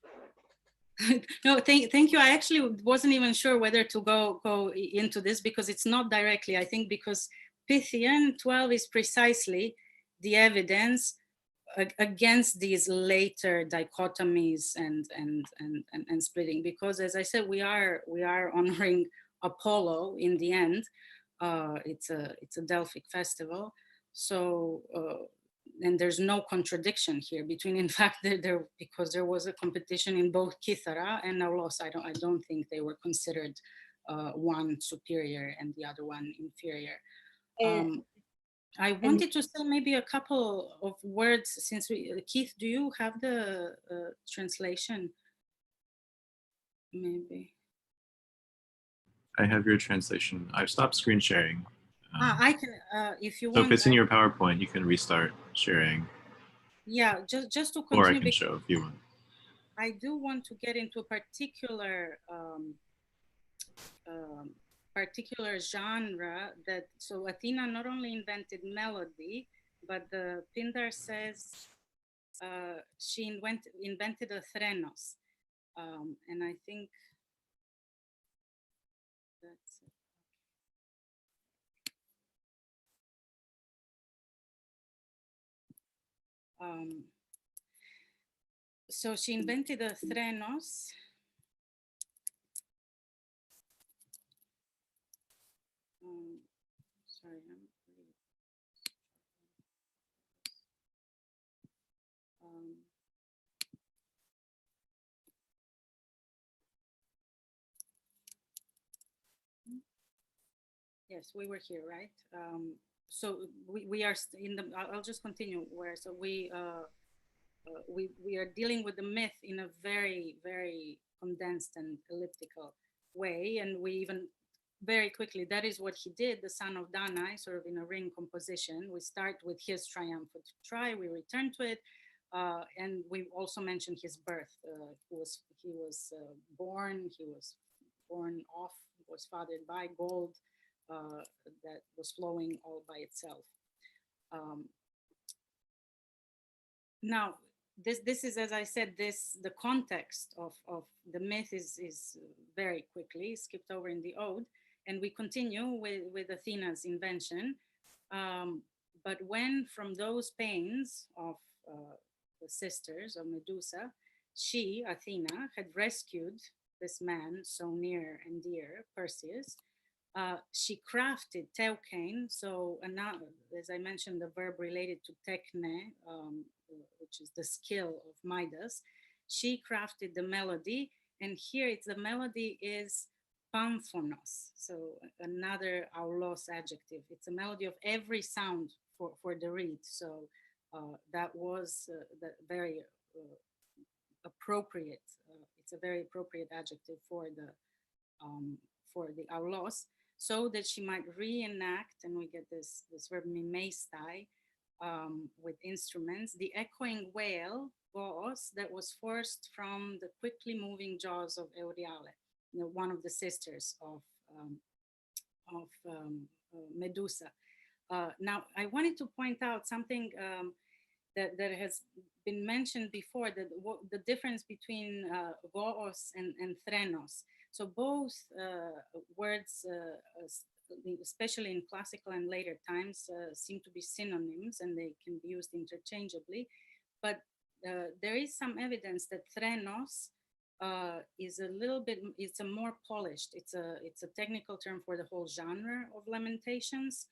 No, thank you. I actually wasn't even sure whether to go into this, because it's not directly, I think, because Pythian 12 is precisely the evidence against these later dichotomies and splitting, because as I said, we are honoring Apollo in the end. It's a Delphic festival, so and there's no contradiction here between, in fact, because there was a competition in both Kythera and Aulos. I don't think they were considered one superior and the other one inferior. I wanted to say maybe a couple of words, since Keith, do you have the translation? Maybe. I have your translation. I've stopped screen sharing. I can, if you so want. If it's in your PowerPoint, you can restart sharing. Yeah, just to continue. Or I can show if you want. I do want to get into a particular genre that, so Athena not only invented melody, but the Pindar says she invented a threnos, and I think that's it. So she invented a threnos. Sorry, yes, we were here, right? So we are in the. I'll just continue where. So we are dealing with the myth in a very, very condensed and elliptical way, and we even very quickly, that is what he did, the son of Danae, sort of in a ring composition. We start with his triumphant try, we return to it, and we also mentioned his birth. He was born off, was fathered by gold that was flowing all by itself. Now, this is, as I said, the context of the myth is very quickly skipped over in the ode. And we continue with Athena's invention. But when from those pains of the sisters of Medusa, she, Athena, had rescued this man so near and dear, Perseus, she crafted teukein. So another, as I mentioned, the verb related to tekne, which is the skill of Midas. She crafted the melody, and here the melody is pamphonos, so another aulos adjective. It's a melody of every sound for the reed. So that was very appropriate. It's a very appropriate adjective for the aulos, so that she might reenact, and we get this verb mimeistai, with instruments, the echoing wail, goos, that was forced from the quickly moving jaws of Euryale, one of the sisters of Medusa. Now, I wanted to point out something that has been mentioned before, that the difference between goos and threnos. So both words, especially in classical and later times, seem to be synonyms, and they can be used interchangeably. But there is some evidence that threnos is a little bit, it's a more polished, it's a technical term for the whole genre of lamentations,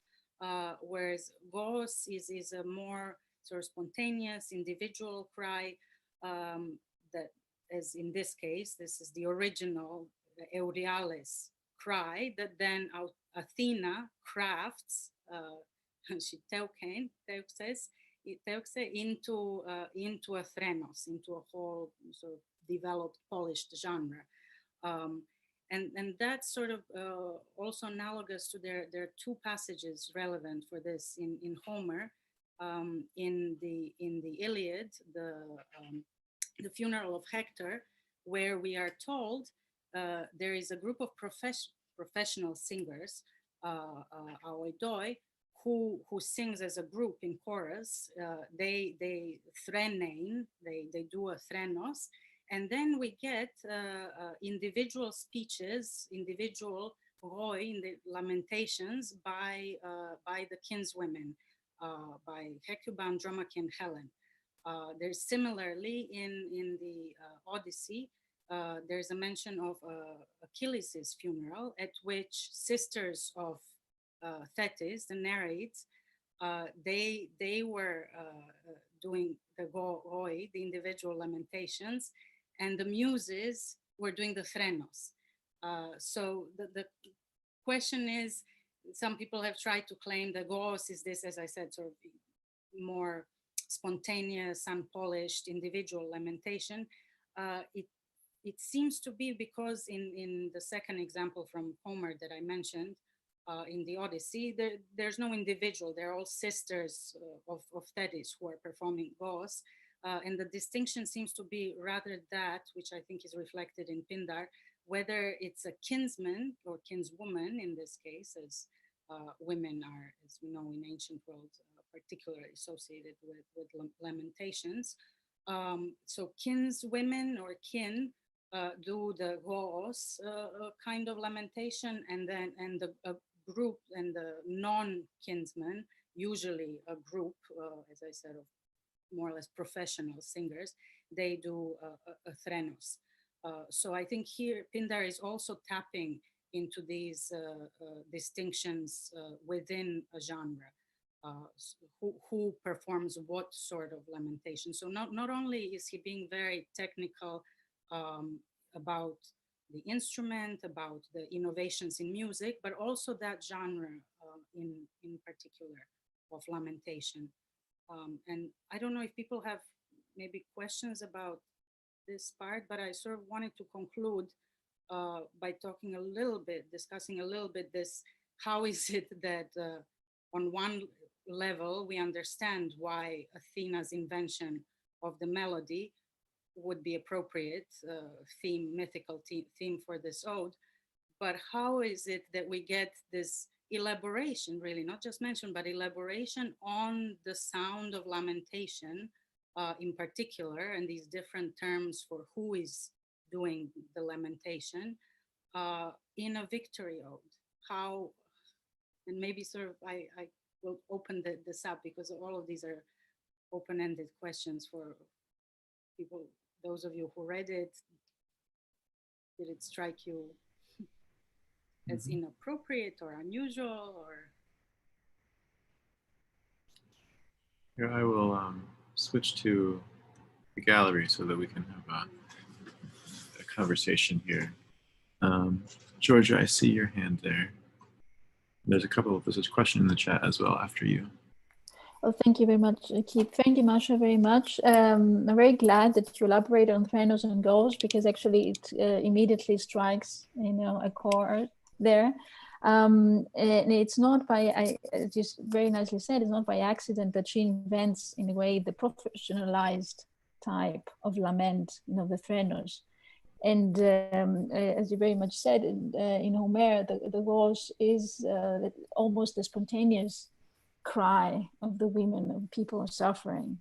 whereas goos is a more sort of spontaneous individual cry, that, as in this case, this is the original Euryale's cry that then Athena crafts, she teuxes into a threnos, into a whole sort of developed, polished genre. And that's sort of also analogous to there are two passages relevant for this in Homer, in the Iliad, the funeral of Hector, where we are told there is a group of professional singers, aoidoi, who sings as a group in chorus. They threnein, they do a threnos, and then we get individual speeches, individual roi, in the lamentations by the kinswomen, by Hecuba, Andromache, and Helen. There's similarly in the Odyssey, there's a mention of Achilles' funeral, at which sisters of Thetis, the Nereids, they were doing the gooi, the individual lamentations, and the Muses were doing the threnos. So the question is, some people have tried to claim that goos is this, as I said, sort of more spontaneous, unpolished, individual lamentation. It seems to be because in the second example from Homer that I mentioned, in the Odyssey, there's no individual. They're all sisters of Thetis who are performing goos. And the distinction seems to be rather that, which I think is reflected in Pindar, whether it's a kinsman or kinswoman in this case, as women are, as we know in ancient world, particularly associated with lamentations. So kinswomen or kin do the goos kind of lamentation, and then a group and the non-kinsmen, usually a group, as I said, of more or less professional singers, they do a threnos. So I think here Pindar is also tapping into these distinctions within a genre. Who performs what sort of lamentation. So not only is he being very technical about the instrument, about the innovations in music, but also that genre in particular of lamentation. And I don't know if people have maybe questions about this part, but I sort of wanted to conclude by talking a little bit, discussing a little bit this, how is it that on one level we understand why Athena's invention of the melody would be appropriate theme, mythical theme for this ode, but how is it that we get this elaboration, really not just mention, but elaboration on the sound of lamentation in particular, and these different terms for who is doing the lamentation in a victory ode? how, and maybe sort of I will open this up because all of these are open-ended questions for people, those of you who read it. Did it strike you as inappropriate or unusual, or? Here I will switch to the gallery so that we can have a conversation here. Georgia, I see your hand there. There's a question in the chat as well after you. Well, thank you very much, Keith. Thank you, Maša, very much. I'm very glad that you elaborate on trainers and goals, because actually it immediately strikes, a chord there. And it's not by, just very nicely said, it's not by accident that she invents, in a way, the professionalized type of lament, the trainers. And as you very much said, in Homer, the goals is almost the spontaneous cry of the women, of people suffering,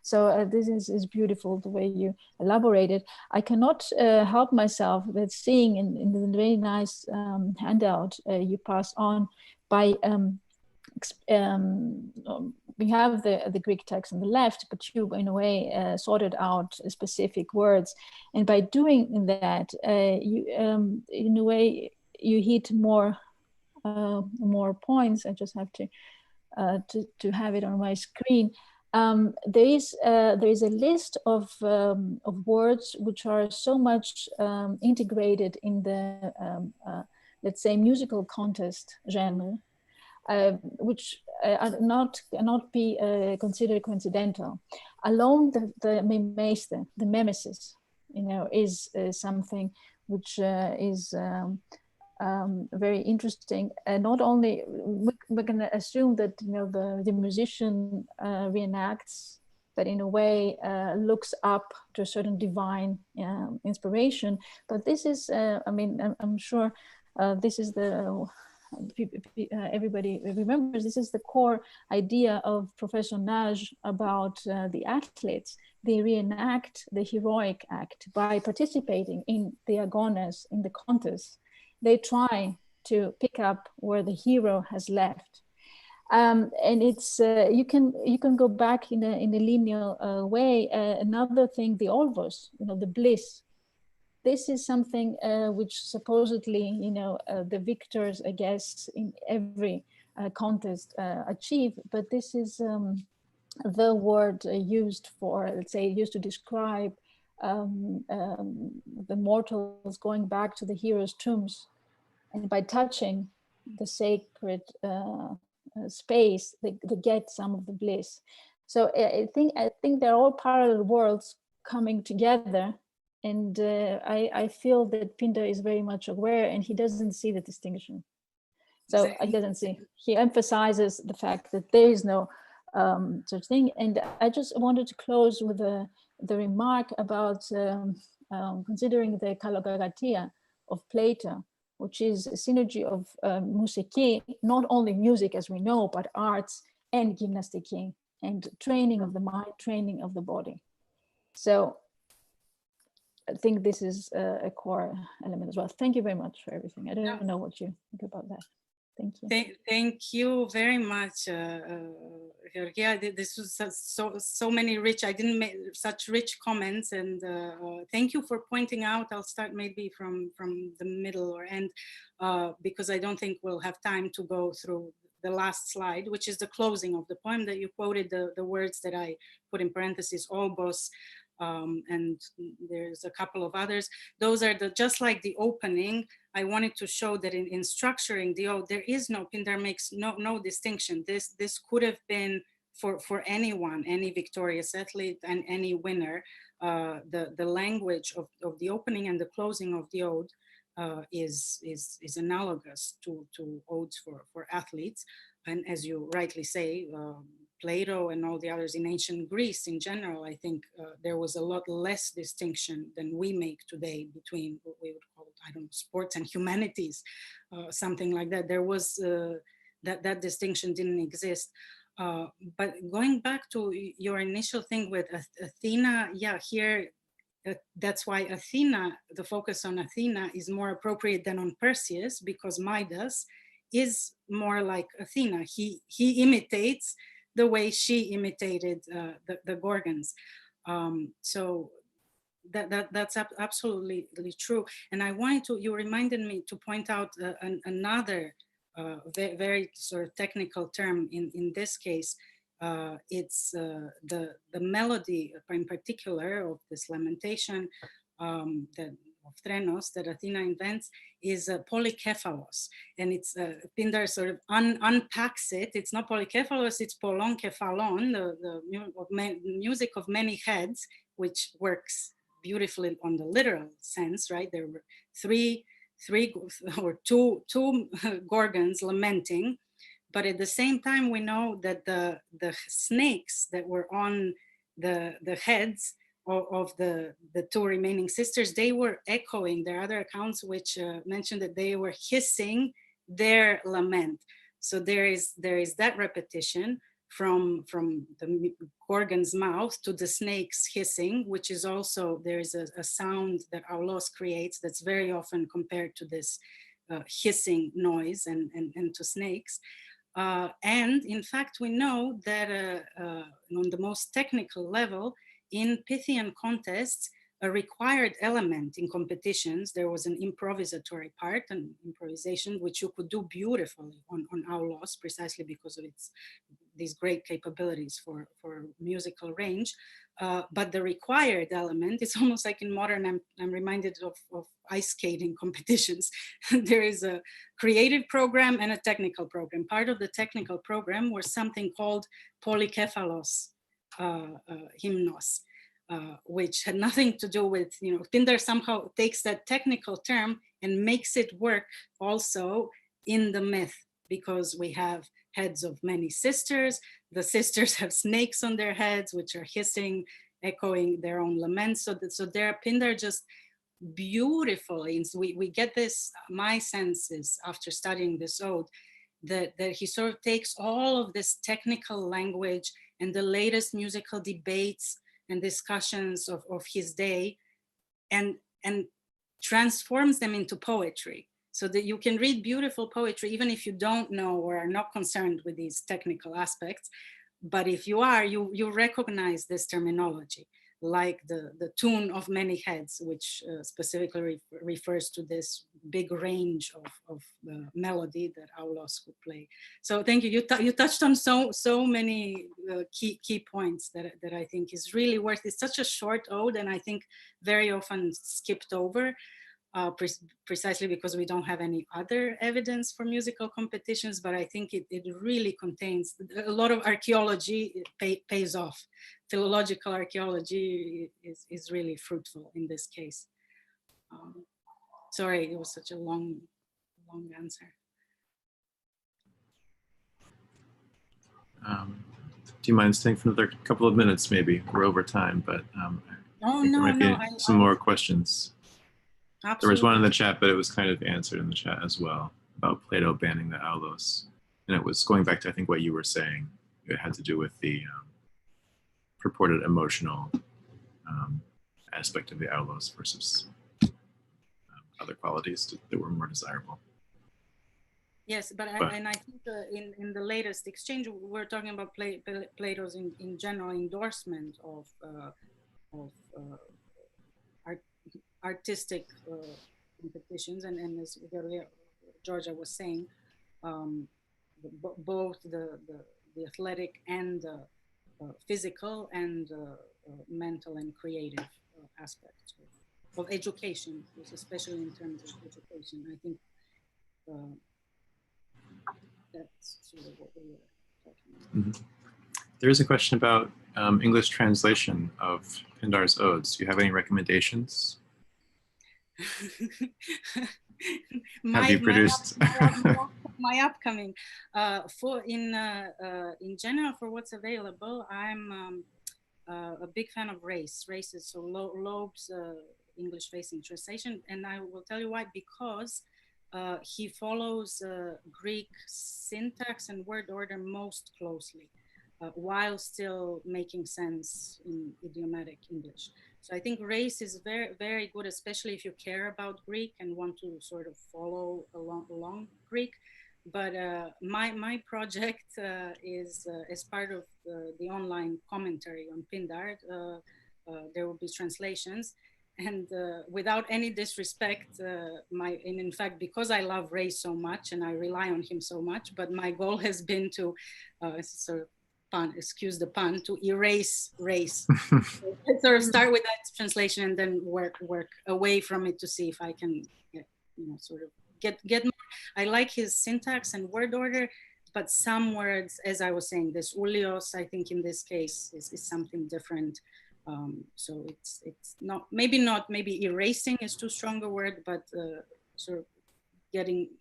so this is beautiful the way you elaborated. I cannot help myself but seeing in the very nice handout you pass on by we have the Greek text on the left, but you in a way sorted out specific words, and by doing that you in a way you hit more points. I just have to have it on my screen. There is a list of words which are so much integrated in the let's say musical contest genre, which cannot be considered coincidental. Alone, the meester, the mimesis, is something which is very interesting. And not only we're going to assume that the musician reenacts, that in a way looks up to a certain divine inspiration, but this is I'm sure this is the everybody remembers, this is the core idea of Professor Nage about the athletes. They reenact the heroic act by participating in the agones, in the contest. They try to pick up where the hero has left, and it's you can go back in a linear way. Another thing, the olvos, the bliss. This is something which supposedly the victors, I guess, in every contest achieve, but this is the word used for, let's say, used to describe the mortals going back to the heroes' tombs, and by touching the sacred space, they get some of the bliss. So I think they're all parallel worlds coming together, and I feel that Pindar is very much aware, and he doesn't see the distinction. So he doesn't see. He emphasizes the fact that there is no such thing. And I just wanted to close with the remark about considering the kalogagatia of Plato, which is a synergy of musiki, not only music as we know, but arts and gymnastiki, and training of the mind, training of the body. So I think this is a core element as well. Thank you very much for everything. I don't know what you think about that. Thank you. Thank you very much, Georgia. This was so many rich, I didn't make such rich comments, and thank you for pointing out. I'll start maybe from the middle or end, because I don't think we'll have time to go through the last slide, which is the closing of the poem that you quoted, the words that I put in parentheses, obos, and there's a couple of others. Those are just like the opening. I wanted to show that in structuring the ode, there is no, Pindar makes no distinction. This could have been for anyone, any victorious athlete and any winner. The language of the opening and the closing of the ode is analogous to odes for athletes. And as you rightly say, Plato and all the others in ancient Greece in general, I think there was a lot less distinction than we make today between what we would call, I don't know, sports and humanities, something like that. There was, that distinction didn't exist. But going back to your initial thing with Athena, yeah, here that's why Athena, the focus on Athena is more appropriate than on Perseus, because Midas is more like Athena. He imitates the way she imitated the Gorgons. So that's absolutely true. And I wanted to, you reminded me to point out another very sort of technical term in this case. It's the melody in particular of this lamentation of Threnos that Athena invents is polykephalos, and it's Pindar sort of unpacks it. It's not polykephalos, it's poloncephalon, the music of many heads, which works beautifully on the literal sense, right? There were two Gorgons lamenting, but at the same time, we know that the snakes that were on the heads of the two remaining sisters, they were echoing. There are other accounts which mention that they were hissing their lament. So there is that repetition from the Gorgon's mouth to the snake's hissing, which is also, there is a sound that Aulos creates that's very often compared to this hissing noise and to snakes. And in fact, we know that on the most technical level, in Pythian contests, a required element in competitions, there was an improvisatory part, an improvisation, which you could do beautifully on Aulos, precisely because of these great capabilities for musical range. But the required element, it's almost like in modern, I'm reminded of ice skating competitions. There is a creative program and a technical program. Part of the technical program was something called polykephalos hymnos, which had nothing to do with, Pindar somehow takes that technical term and makes it work also in the myth, because we have heads of many sisters. The sisters have snakes on their heads, which are hissing, echoing their own laments. So there, Pindar just beautifully, we get this, my sense is, after studying this ode, that he sort of takes all of this technical language and the latest musical debates and discussions of his day and transforms them into poetry, so that you can read beautiful poetry even if you don't know or are not concerned with these technical aspects. But if you are, you recognize this terminology, like the tune of many heads, which specifically refers to this big range of the melody that Aulos could play. So thank you. You touched on so many key points that I think is really worth. It's such a short ode, and I think very often skipped over. Precisely because we don't have any other evidence for musical competitions, but I think it really contains a lot of archaeology. Pays off. Philological archaeology is really fruitful in this case. Sorry, it was such a long answer. Do you mind staying for another couple of minutes? Maybe we're over time, but there might be some more questions. Absolutely. There was one in the chat, but it was kind of answered in the chat as well, about Plato banning the aulos. And it was going back to, I think, what you were saying. It had to do with the purported emotional aspect of the aulos versus other qualities that were more desirable. Yes, but I think in the latest exchange, we're talking about Plato's in general endorsement of artistic competitions, and as Georgia was saying, both the athletic and physical and mental and creative aspects of education, especially in terms of education. I think that's sort of what we were talking about. Mm-hmm. There is a question about English translation of Pindar's odes. Do you have any recommendations? Have you produced my upcoming in general for what's available? I'm a big fan of Races, so Loeb's English facing translation, and I will tell you why. Because he follows Greek syntax and word order most closely, while still making sense in idiomatic English. So I think race is very, very good, especially if you care about Greek and want to sort of follow along Greek. But my project is as part of the online commentary on Pindar. There will be translations, and without any disrespect, in fact, because I love Ray so much and I rely on him so much, but my goal has been to sort of excuse the pun, to erase race. Sort of start with that translation and then work away from it to see if I can get, sort of get more. I like his syntax and word order, but some words, as I was saying, this ulios, I think in this case is something different. So it's maybe erasing is too strong a word, but sort of getting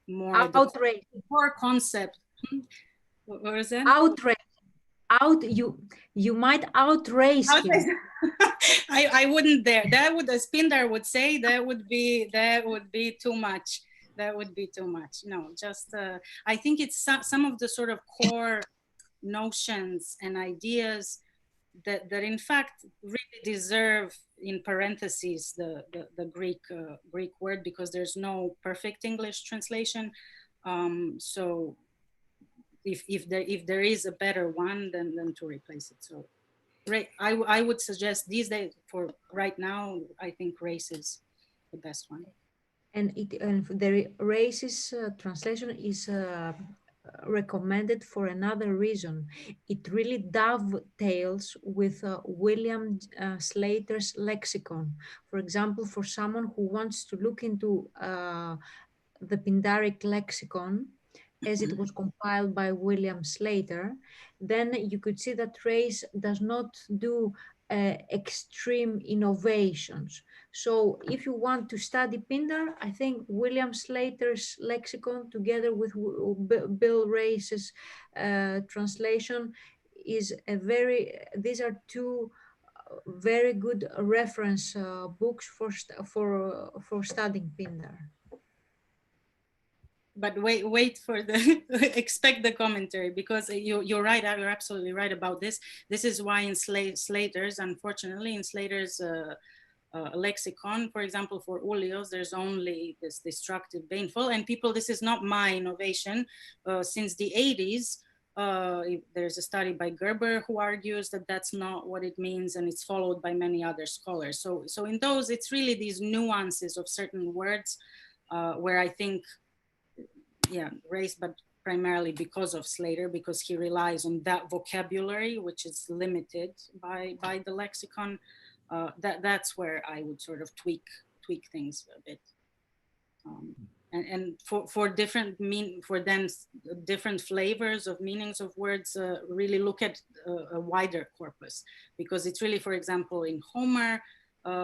more outrage, more concept. What was that? Outrage. You might outrace him. I wouldn't dare. That would, as Pindar would say, that would be too much. That would be too much. No, just I think it's some of the sort of core notions and ideas that in fact really deserve in parentheses the Greek word, because there's no perfect English translation. So if there is a better one, then to replace it. So I would suggest these days, for right now, I think race is the best one. And the races translation is recommended for another reason. It really dovetails with William Slater's lexicon. For example, for someone who wants to look into the Pindaric lexicon, as it was compiled by William Slater, then you could see that race does not do extreme innovations. So if you want to study Pindar, I think William Slater's lexicon together with Bill Race's translation is these are two very good reference books for studying Pindar. But wait for the expect the commentary, because you're right. You're absolutely right about this. This is why in Slater's, unfortunately, in Slater's lexicon, for example, for ulios, there's only this destructive, baneful, and people. This is not my innovation. Since the 80s, there's a study by Gerber who argues that that's not what it means, and it's followed by many other scholars. So in those, it's really these nuances of certain words where I think. Yeah, race, but primarily because of Slater, because he relies on that vocabulary, which is limited by the lexicon. That's where I would sort of tweak things a bit. And for different different flavors of meanings of words, really look at a wider corpus, because it's really, for example, in Homer,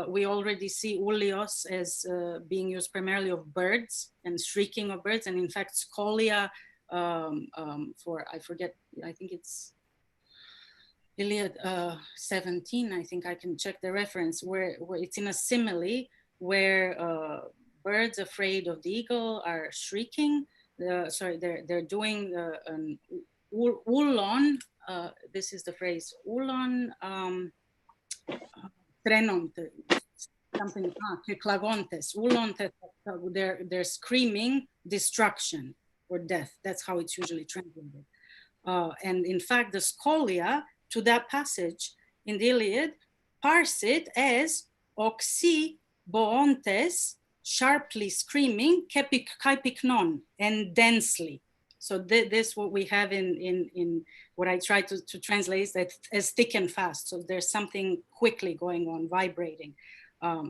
we already see ulios as being used primarily of birds and shrieking of birds. And in fact, scholia for, I forget, I think it's Iliad 17, I think I can check the reference, where it's in a simile where birds afraid of the eagle are shrieking. They're doing an ulon, this is the phrase, ulon, trenonte, something, klagontes, ulonte, they're screaming destruction or death. That's how it's usually translated. And in fact, the scholia to that passage in the Iliad parse it as oxy boontes, sharply screaming, kaipiknon, and densely. So this what we have in what I try to translate that as thick and fast. So there's something quickly going on, vibrating.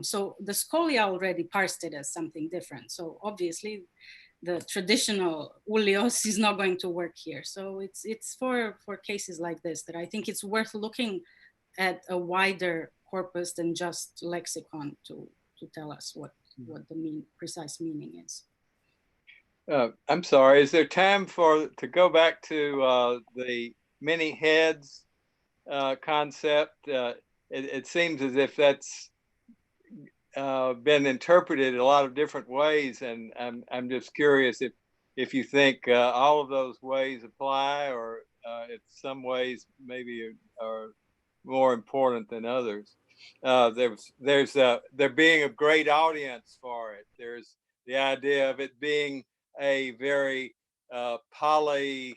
So the scholia already parsed it as something different. So obviously the traditional ulios is not going to work here. So it's for cases like this that I think it's worth looking at a wider corpus than just lexicon to tell us what the precise meaning is. I'm sorry, is there time to go back to the many heads concept? It seems as if that's been interpreted a lot of different ways, and I'm just curious if you think all of those ways apply, or if some ways maybe are more important than others. there being a great audience for it. There's the idea of it being a very polymorphous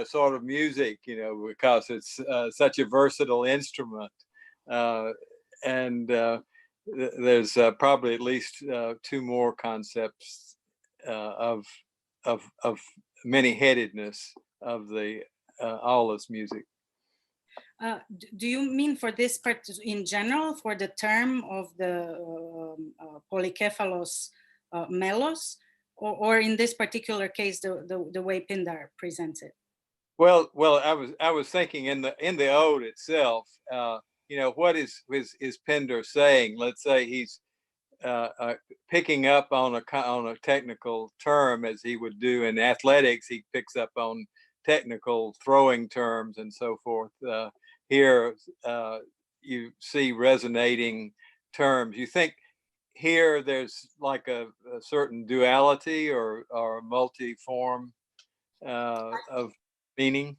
sort of music, because it's such a versatile instrument. And there's probably at least two more concepts of many-headedness of the aulus music. Do you mean for this part in general, for the term of the polycephalous melos, or in this particular case, the way Pindar presents it? Well, I was thinking in the ode itself. What is Pindar saying? Let's say he's picking up on a technical term, as he would do in athletics. He picks up on technical throwing terms and so forth. Here you see resonating terms. You think here there's like a certain duality or multi-form of meaning?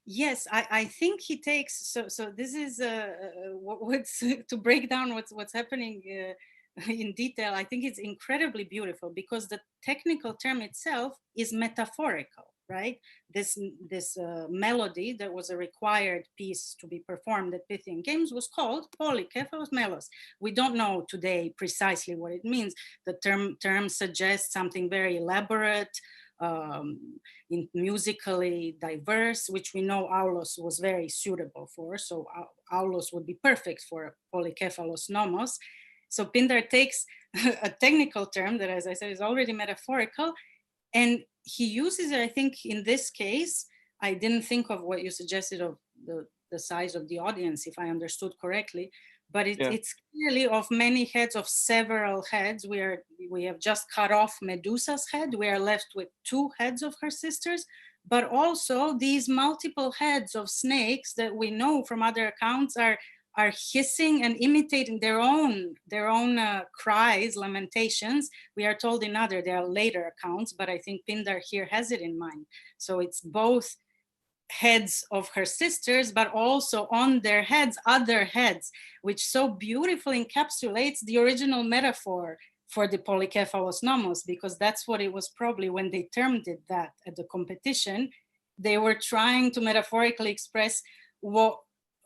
Yes, I think he takes, so this is what's to break down what's happening in detail. I think it's incredibly beautiful, because the technical term itself is metaphorical, right? This melody that was a required piece to be performed at Pythian Games was called polycephalous melos. We don't know today precisely what it means. The term suggests something very elaborate, musically diverse, which we know aulus was very suitable for. So aulus would be perfect for polycephalous nomos. So Pindar takes a technical term that, as I said, is already metaphorical, and he uses it, I think, in this case. I didn't think of what you suggested of the size of the audience, if I understood correctly, but it's clearly of many heads, of several heads. We have just cut off Medusa's head. We are left with 2 heads of her sisters, but also these multiple heads of snakes that we know from other accounts are hissing and imitating their own cries, lamentations. We are told in there are later accounts, but I think Pindar here has it in mind. So it's both heads of her sisters, but also on their heads, other heads, which so beautifully encapsulates the original metaphor for the polycephalous nomos, because that's what it was probably when they termed it that at the competition. They were trying to metaphorically express what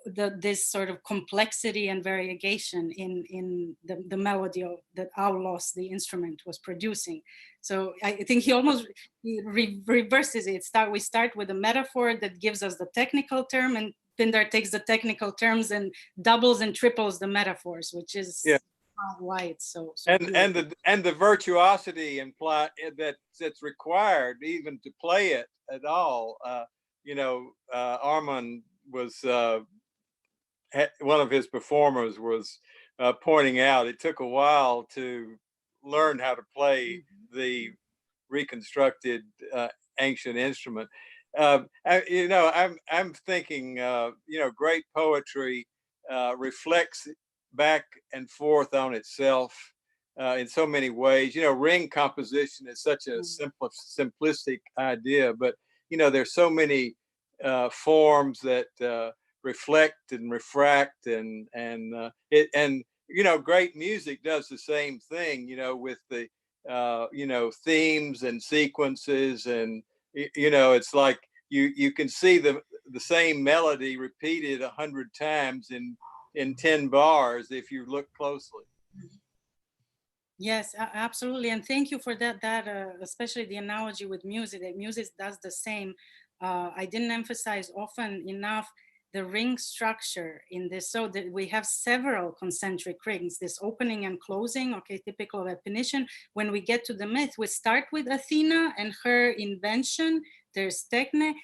this sort of complexity and variegation in the melody of that aulus, the instrument, was producing. So I think he almost reverses it. We start with a metaphor that gives us the technical term, and Pindar takes the technical terms and doubles and triples the metaphors, which is why it's so and the virtuosity that's required even to play it at all. Armand was one of his performers was pointing out it took a while to learn how to play the reconstructed ancient instrument. I'm thinking, great poetry reflects back and forth on itself in so many ways. Ring composition is such a simplistic idea, but there's so many forms that reflect and refract, and great music does the same thing, with the themes and sequences, and it's like you can see the same melody repeated 100 times in 10 bars if you look closely. Yes, absolutely, and thank you for that. Especially the analogy with music. That music does the same. I didn't emphasize often enough the ring structure in this, so that we have several concentric rings, this opening and closing, typical of Epinician. When we get to the myth, we start with Athena and her invention. There's Techne.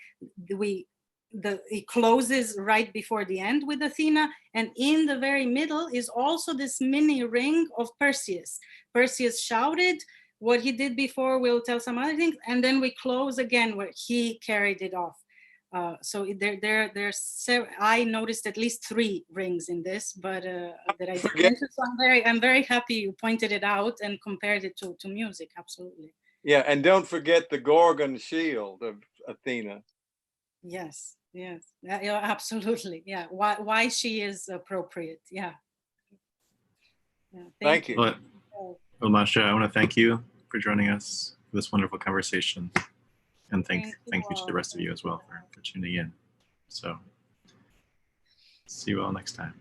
It closes right before the end with Athena, and in the very middle is also this mini ring of Perseus. Perseus shouted what he did before. We'll tell some other things, and then we close again where he carried it off. So there's I noticed at least 3 rings in this, but that I didn't mention. So I'm very happy you pointed it out and compared it to music. Absolutely. Yeah, and don't forget the Gorgon shield of Athena. Yes, yes, yeah, absolutely. Yeah, why she is appropriate. Yeah. Yeah, Thank you. Well, Maša, I want to thank you for joining us for this wonderful conversation. And thank you to the rest of you as well for tuning in. So see you all next time.